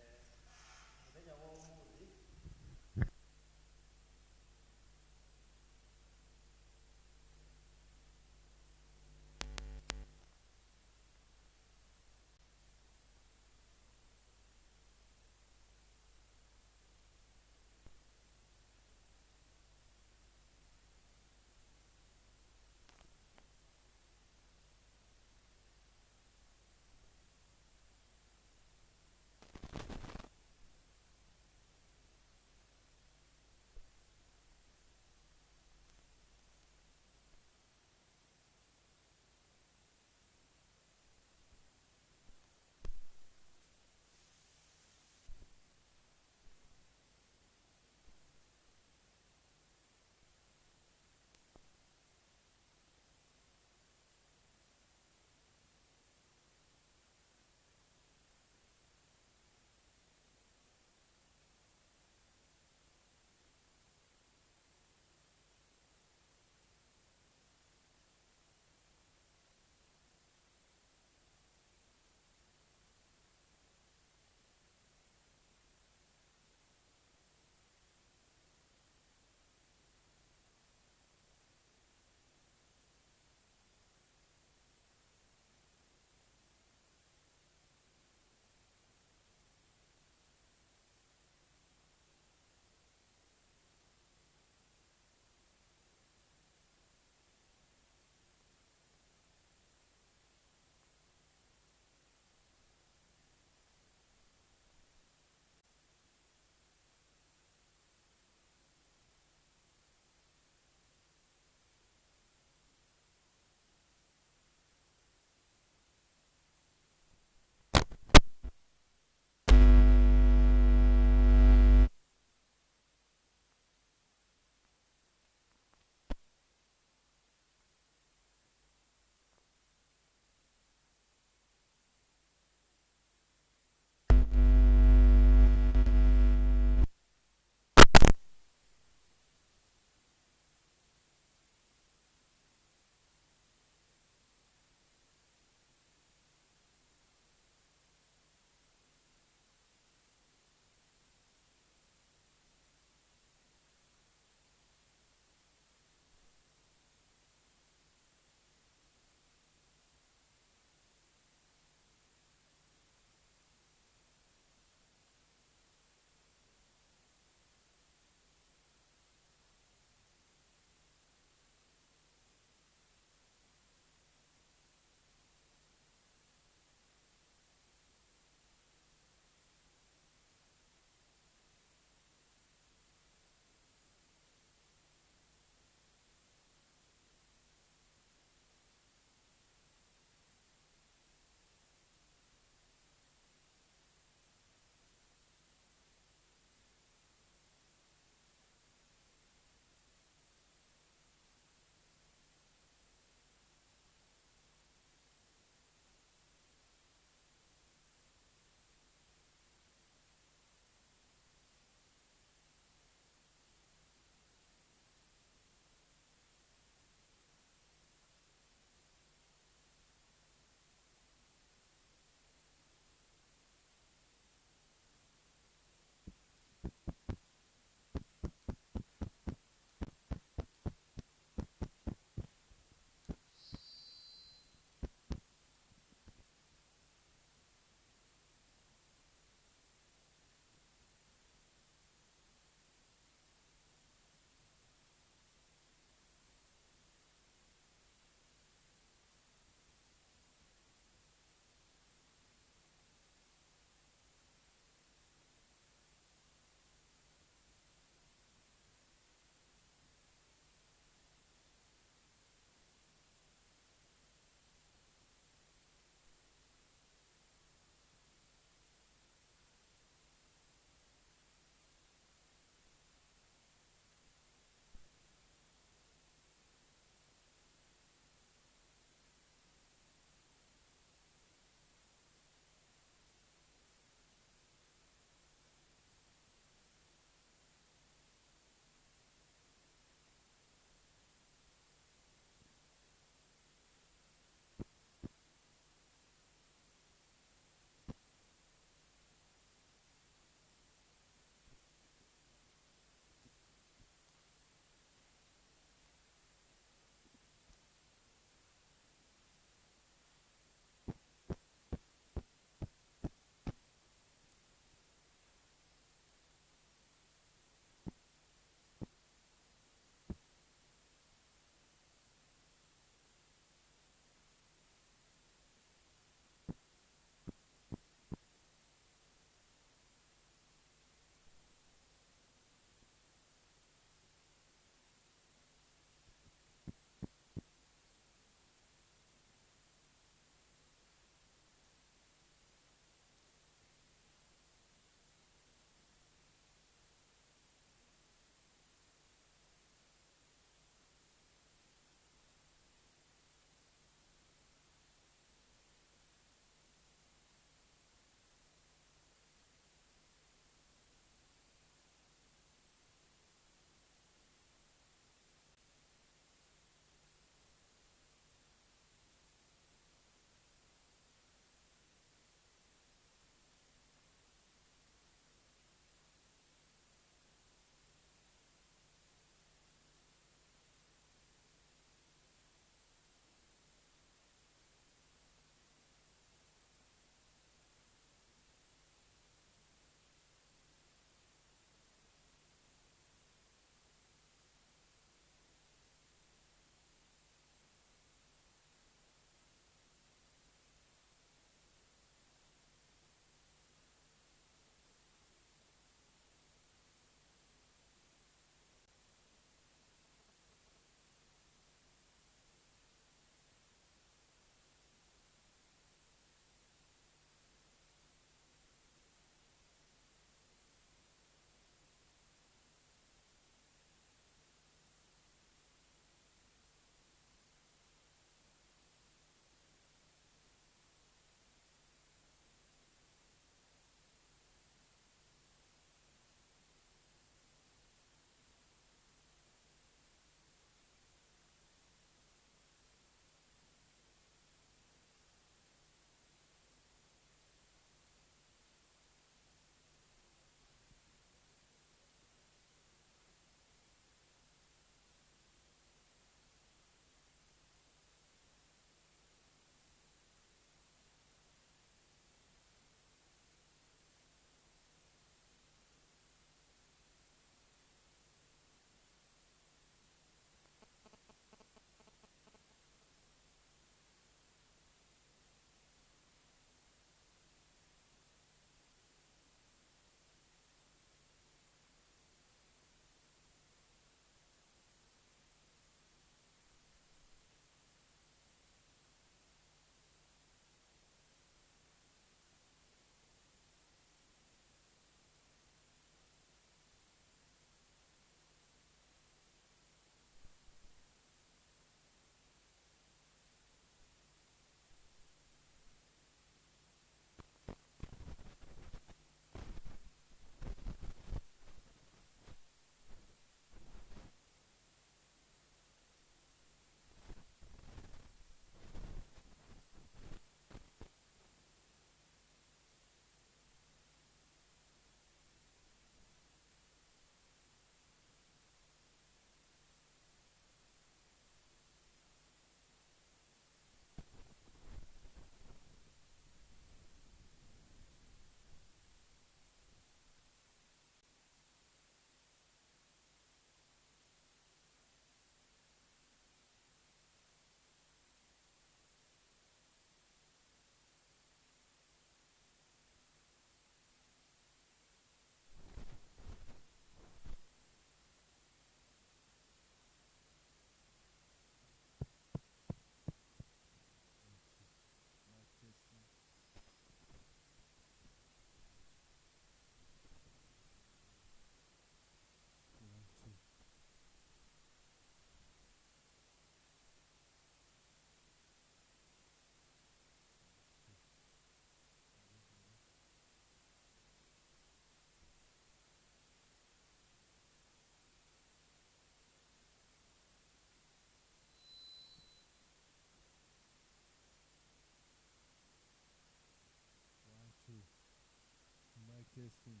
Testing.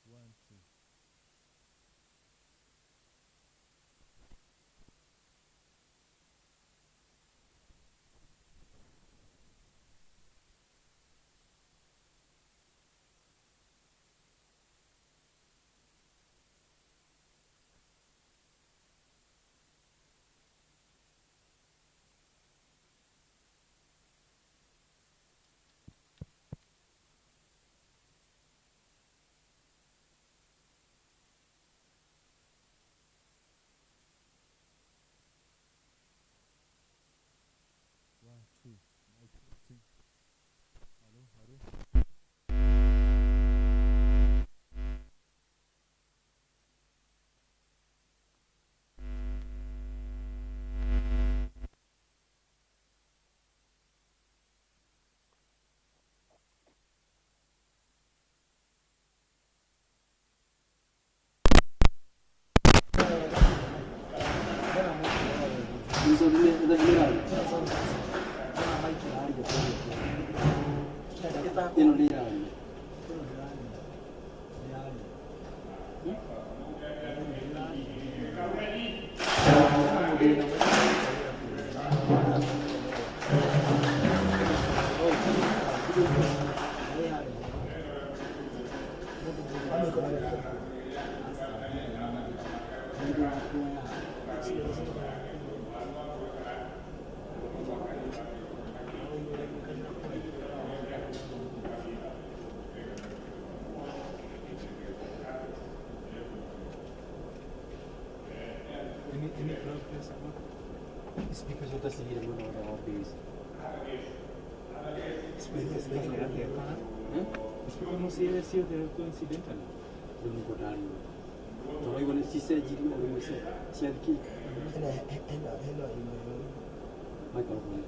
1, 2. One, two. Mic testing. Hello, hello. Any progress about Speakers of the city and one of the office. speakers making it there? Speakers no see this year they're coincidental. Don't go down. So I want to see said you know see the key. Microphone.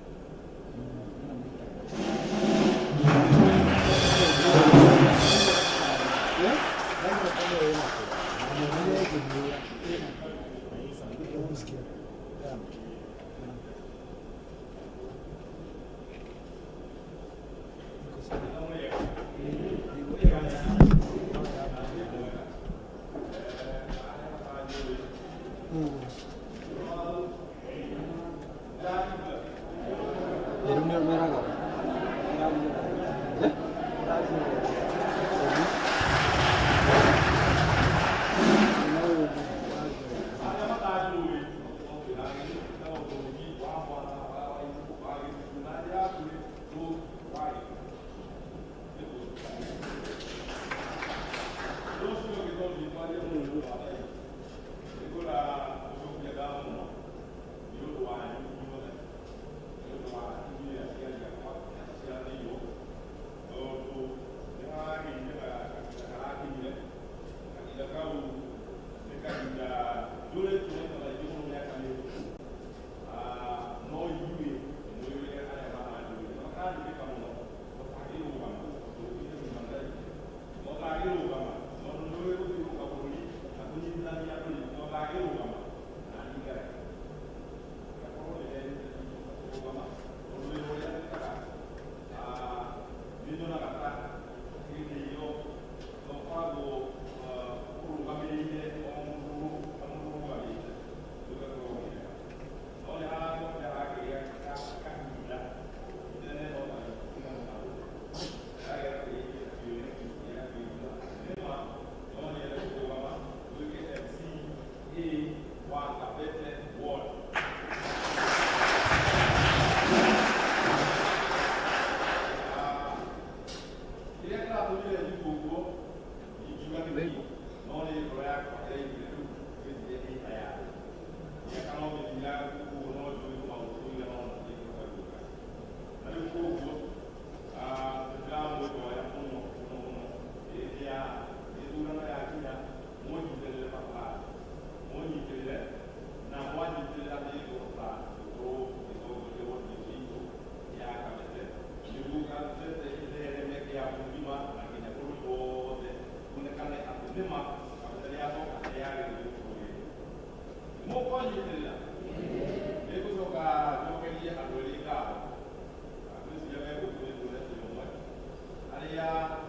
Maria,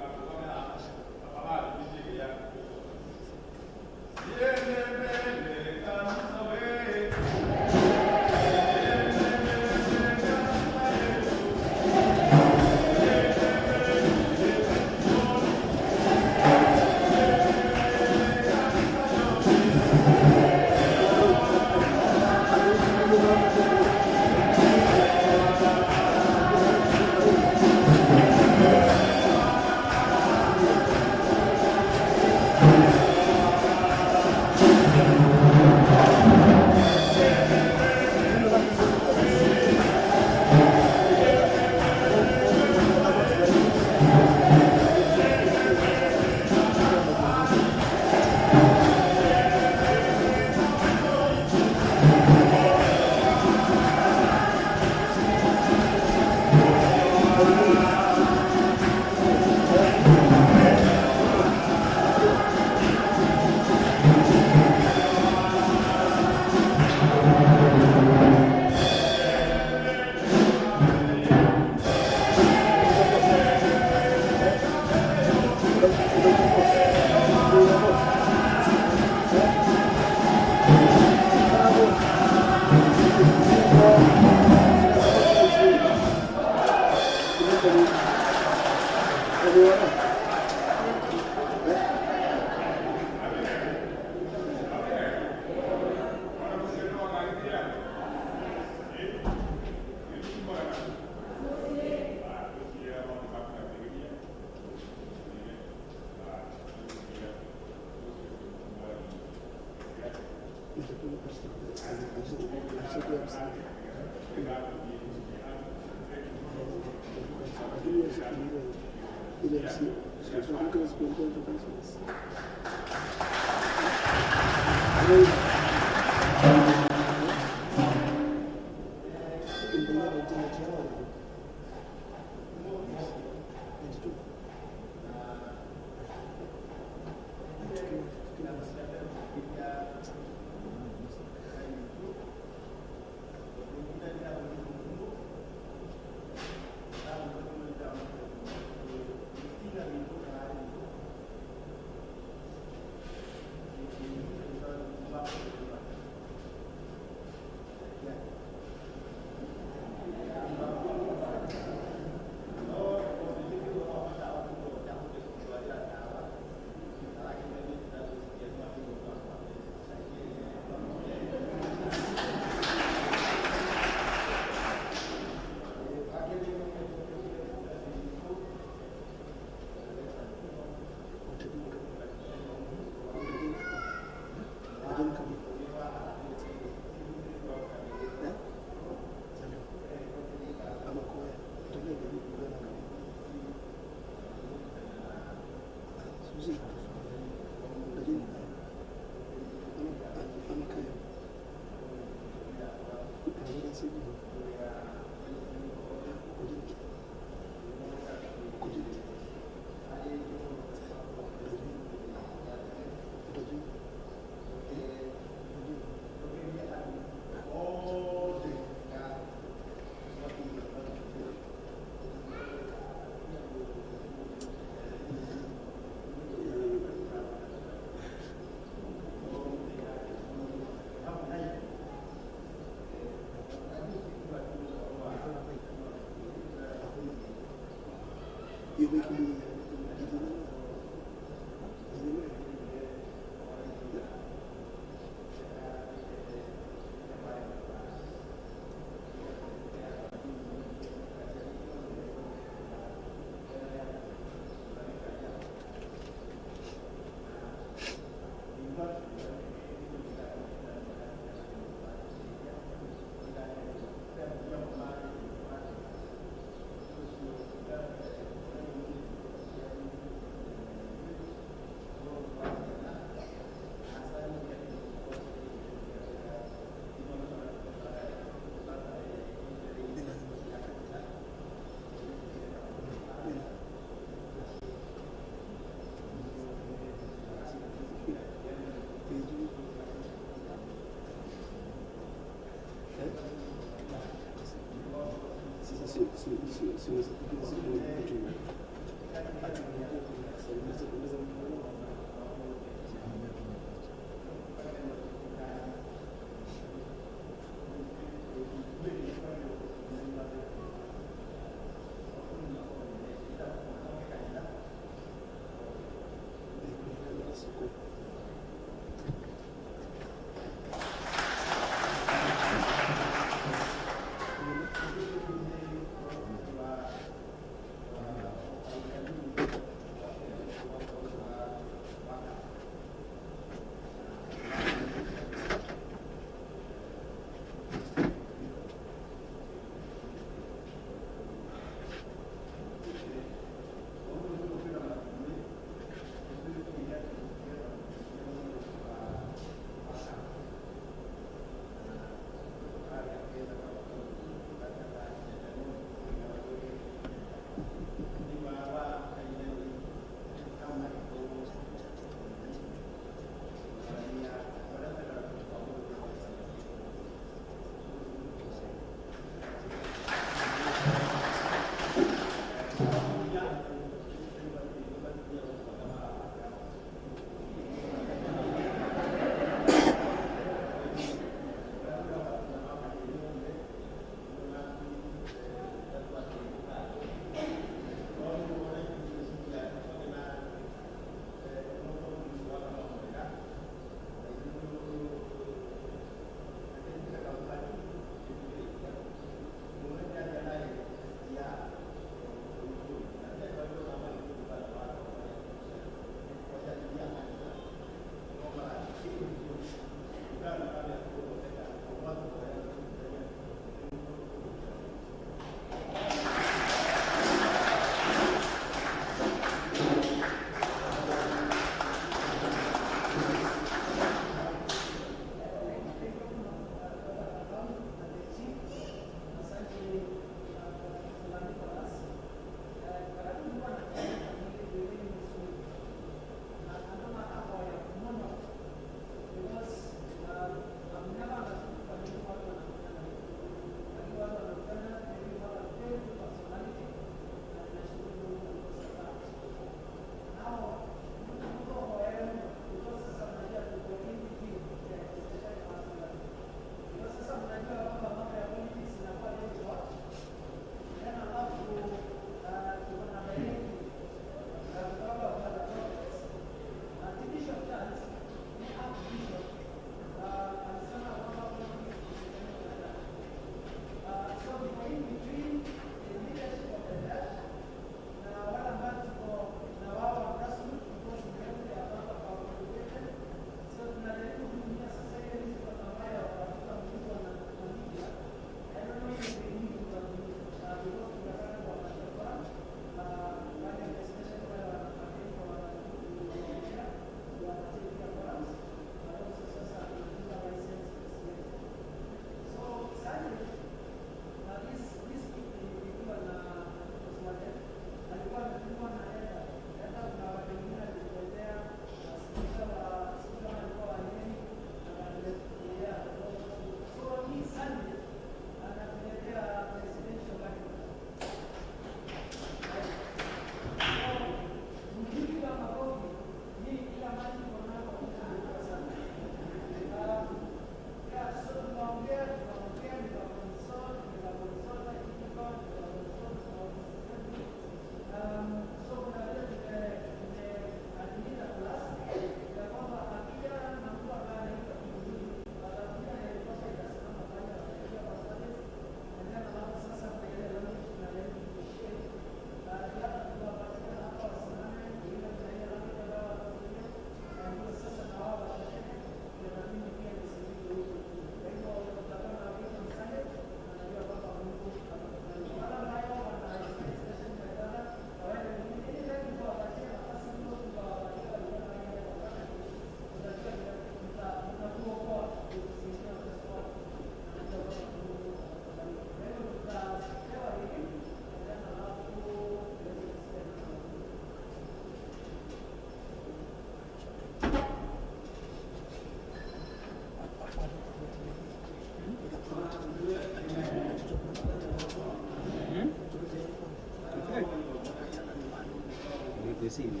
Decime.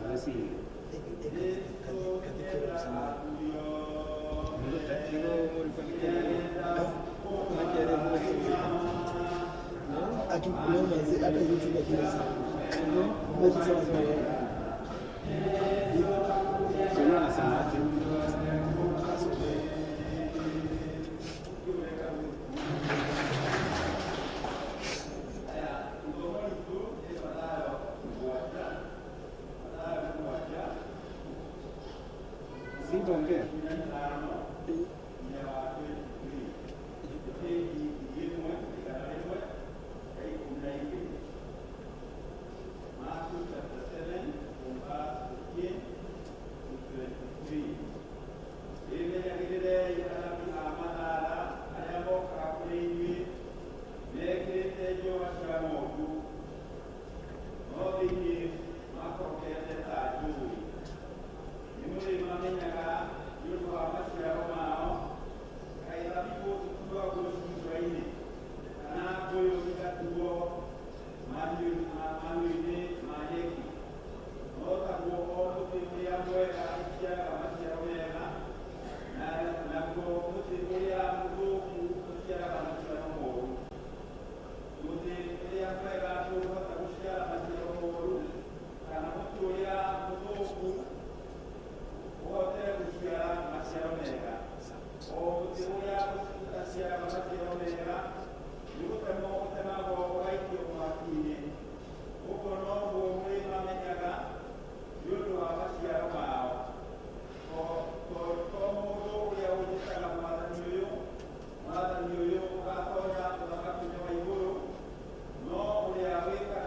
Decime. Mwathani uyu ugatonya uthamaki-ini wa iguru no uria wikaga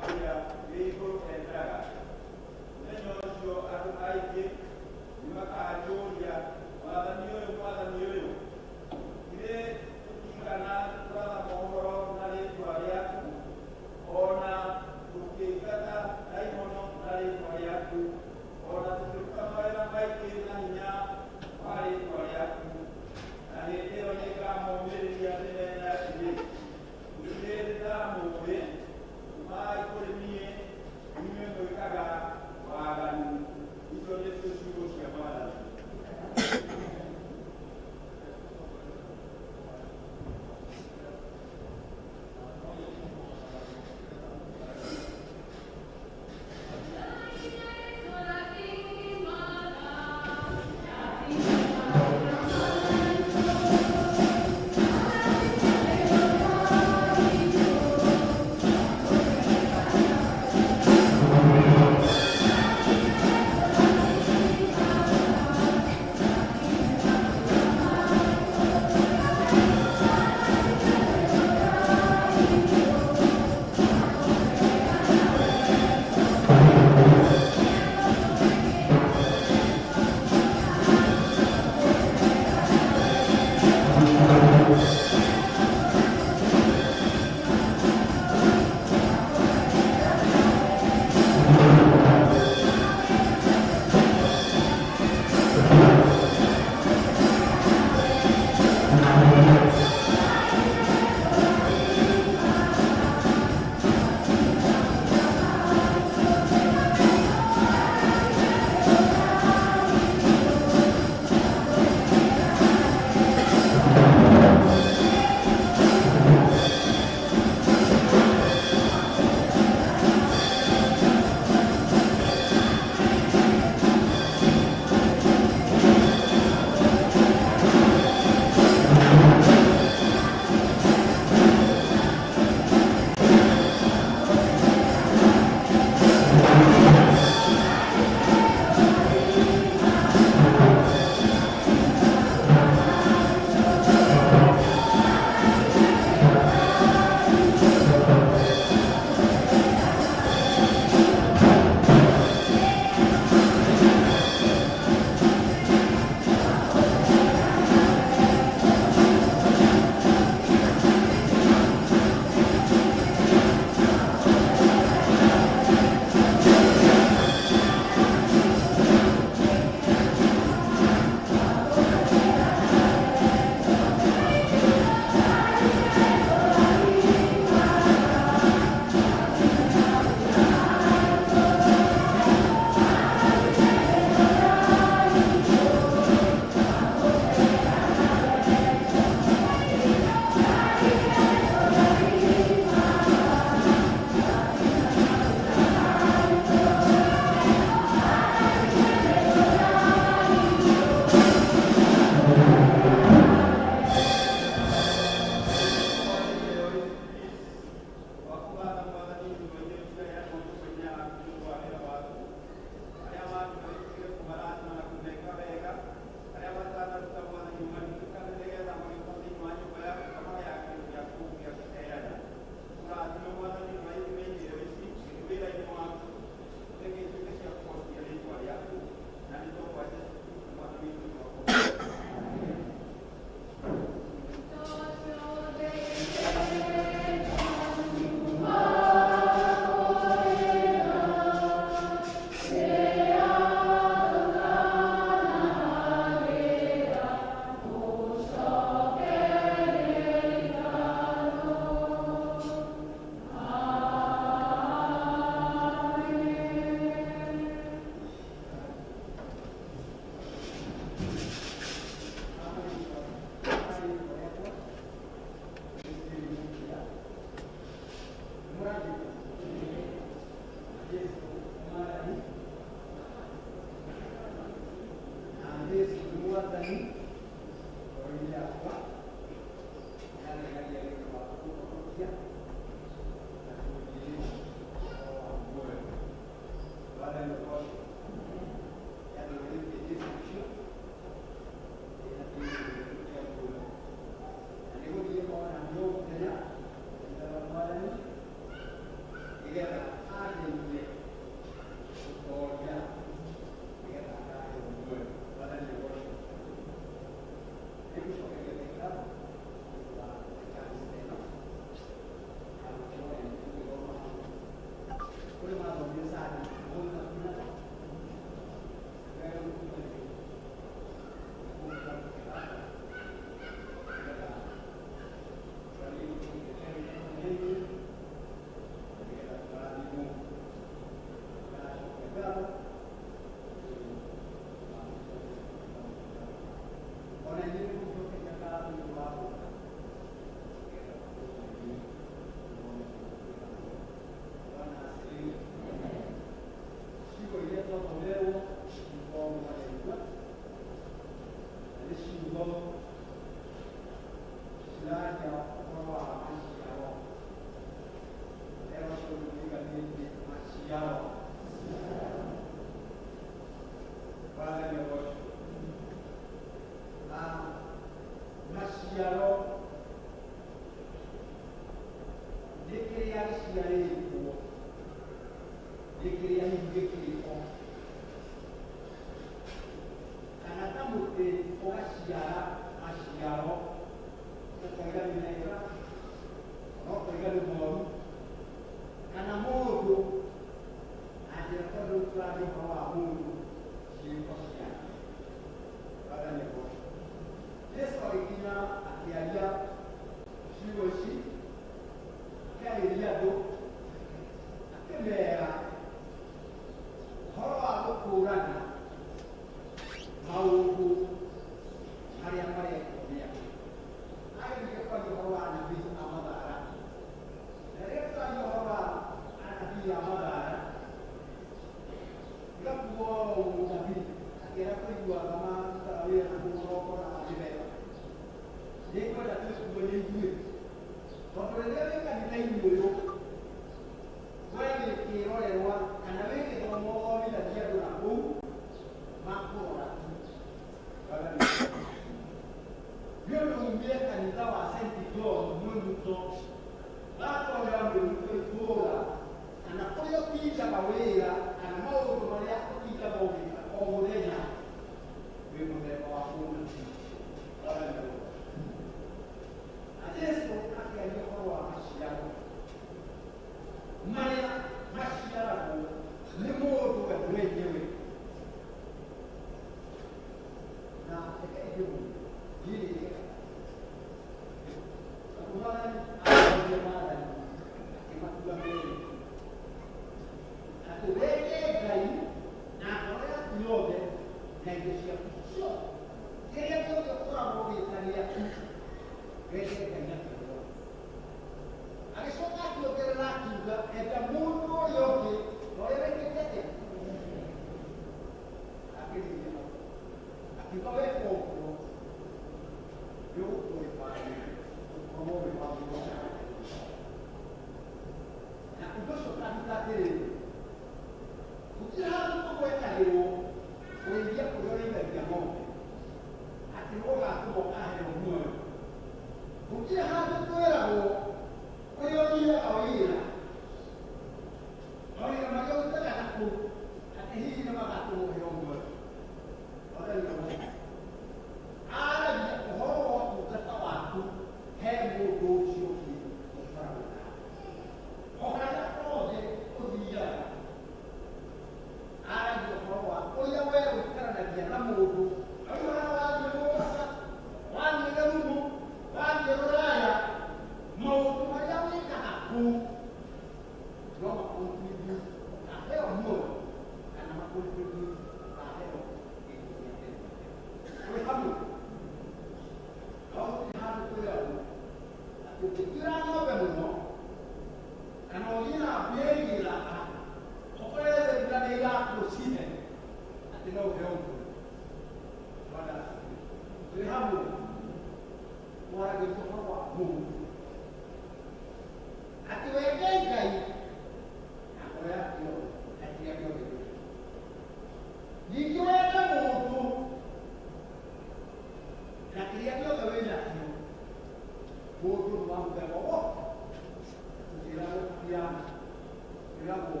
wĩragwo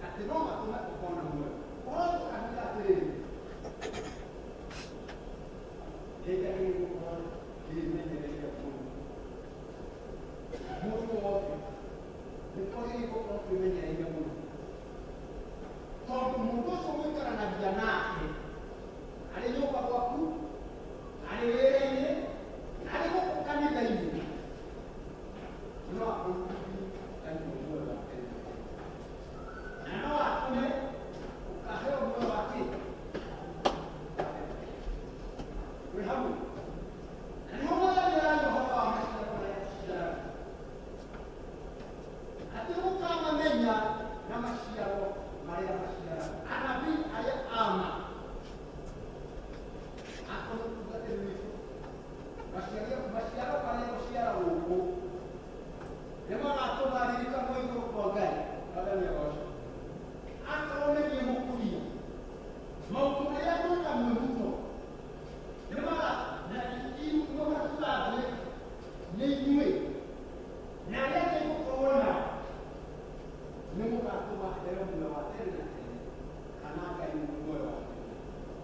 atĩ no matũme ũkona muoyo ũroka kanitha atĩrĩrĩ rĩngagĩrĩrwo gũkorwo kĩmenyereire mũno mũndũ wothe nĩkwagĩrĩirwo gũkorwo kwĩmenyereire mũno tondũ mũndũ ũcio mũikaranagia nake arĩ nyũmba gwaku arĩ wĩra-inĩ arĩ gũkũ kanitha-inĩ no akũrutithie muoyo wa tene na no atũme ũkaheo muoyo wa kĩ wĩ hamwe na nĩho mwathani araaria ũhoro wa maciaro marĩa maciaraga atĩ mũkamamenya na maciaro marĩa maciaraga anabii arĩa ama akorwo tungatĩri witũ maciaro marĩa gũciara gũkũ nĩ magatũma ririkanwo igũrũ kwa Ngai mwathani agoco akorwo nĩ niĩ mũkũria maũndũ marĩa twĩka mwĩhuto nĩ magatũtambũrĩka nĩ inyuĩ na arĩa angĩ gũkorwo nao nĩ mũgatũma heo muoyo wa tene na tene kana Ngai muoyo wa tene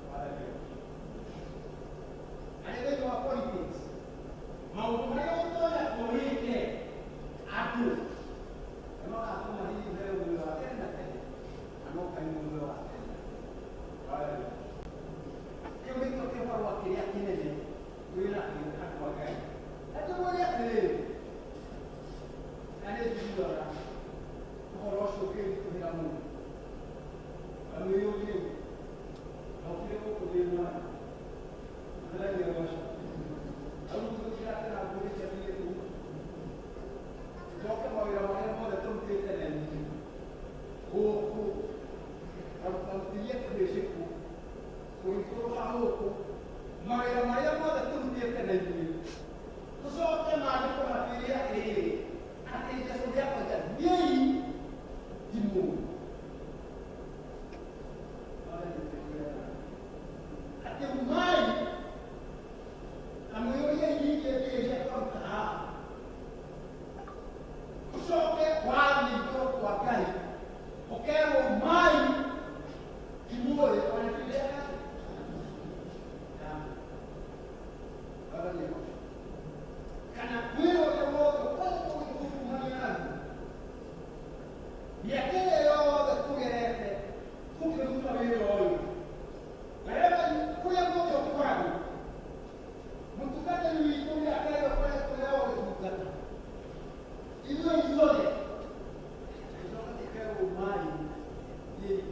mwathani agoco arĩ thĩinĩ wa politics maũndũ marĩa ũtonya kũrĩte andũ nĩ magatũma hihi heo muoyo wa tene na tene kana Ngai muoyo wa tene mwathani agoco kĩu nĩkĩo kĩbarũa kĩrĩa kĩnene wĩra andũ a Ngai atũmũrĩ atĩrĩrĩ na nĩ njiguaga ũhoro ũcio ũkĩritũhĩra mũno amĩyũrie okire gũkũ thĩ mwana mwathani agoco au tũtiratĩra mbũri ciathiĩ kũu tũcoke mawĩra marĩa mothe tũrutĩte na ithuĩ gũkũ tarutirie kĩrĩcĩku kũrikũrũka gũkũ mawĩra marĩa mothe tũrutĩte na ithuĩ tũcoke maandĩko makĩria atĩrĩrĩ atĩ Jesũ nĩakoiga thiĩi ndimũ atĩ umai na mwĩyũrie nyingĩ ndĩrĩa twaruta haha tũcoke wathi igũrũ kwa Ngai ũkerwo umai ndimũĩ ona kĩrĩa kana wĩra ũrĩa wothe ũkũgũkumania naguo mĩaka ĩrĩa yothe tũgerete tũkĩruta wĩra ũyũ wherever kũrĩa guothe ũkoragwo mũtungatĩri witũ mĩaka ĩyo kũrĩa ũgĩtungata ithuĩ ithuothe tũcoka tũkerwo umai ndimũ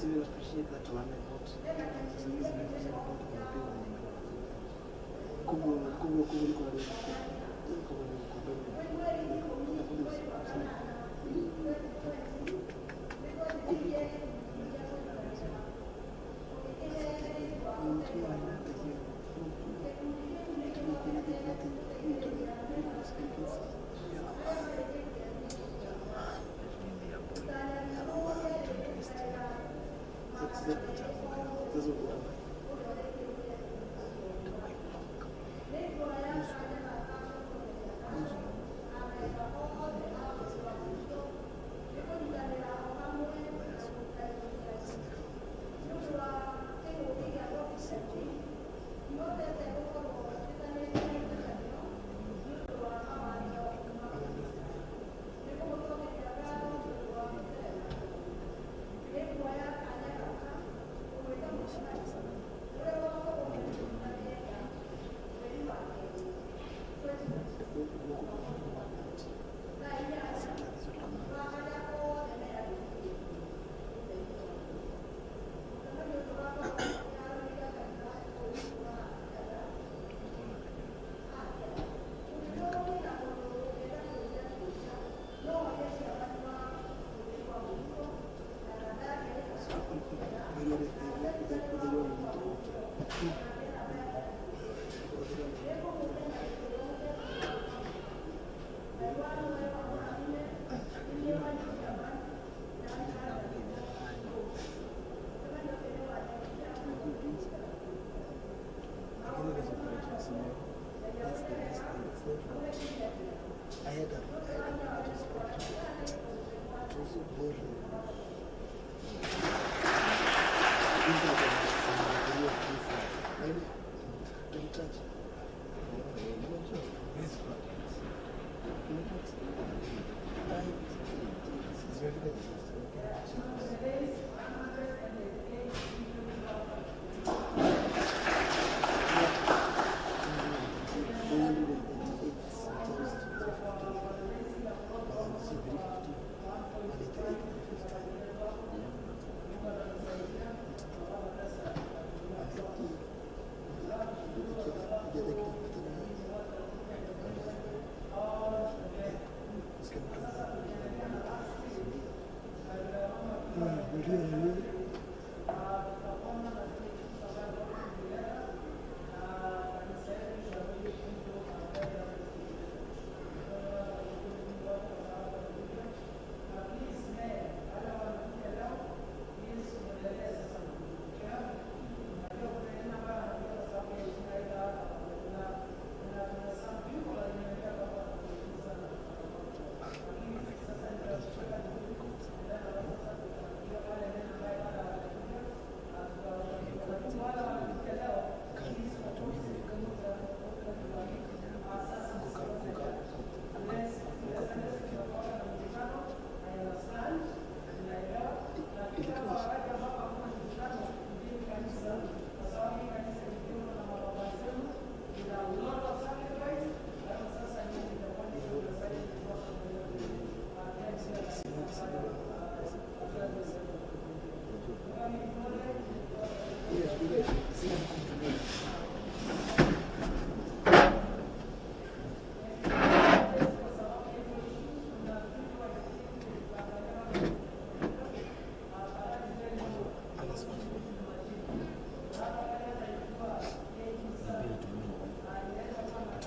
doesn't even appreciate that one about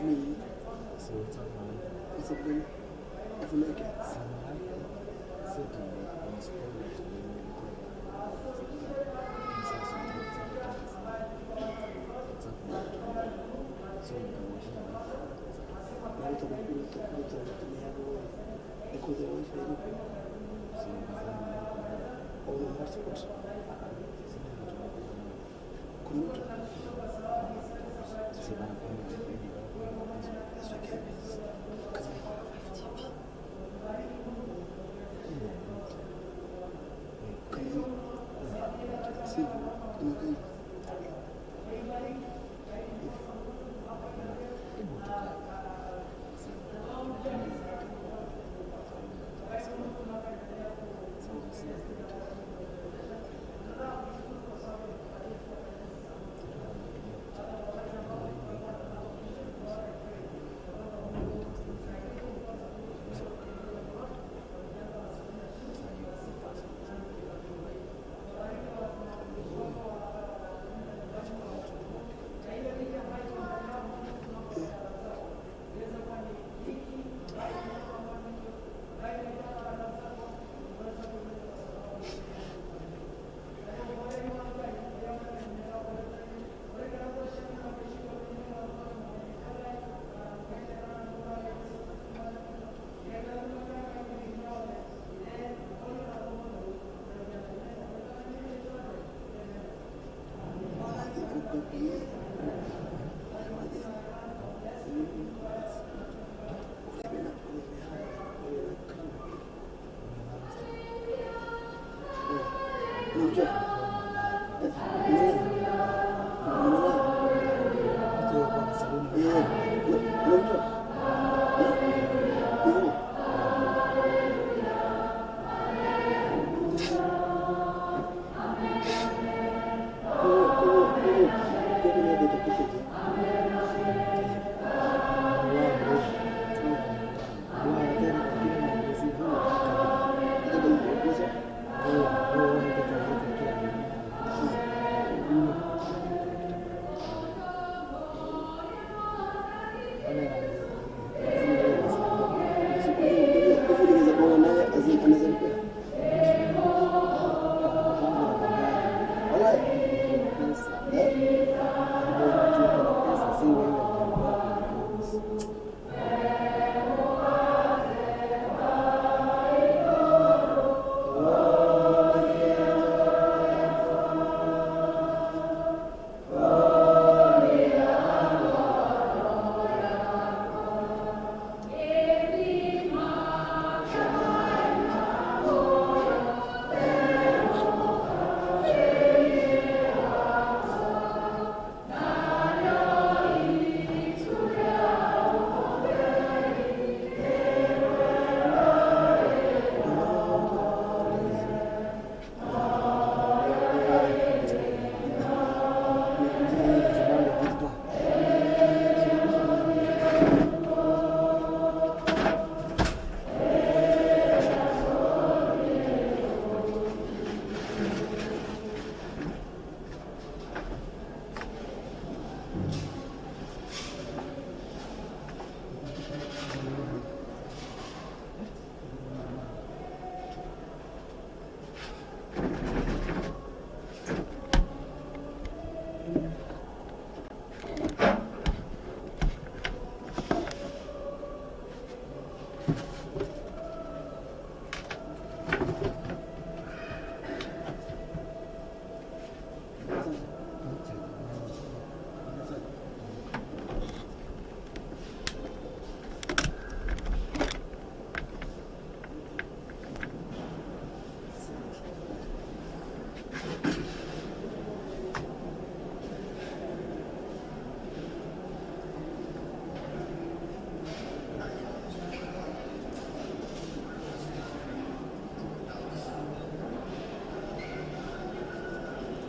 me. What's up, baby? If you make it.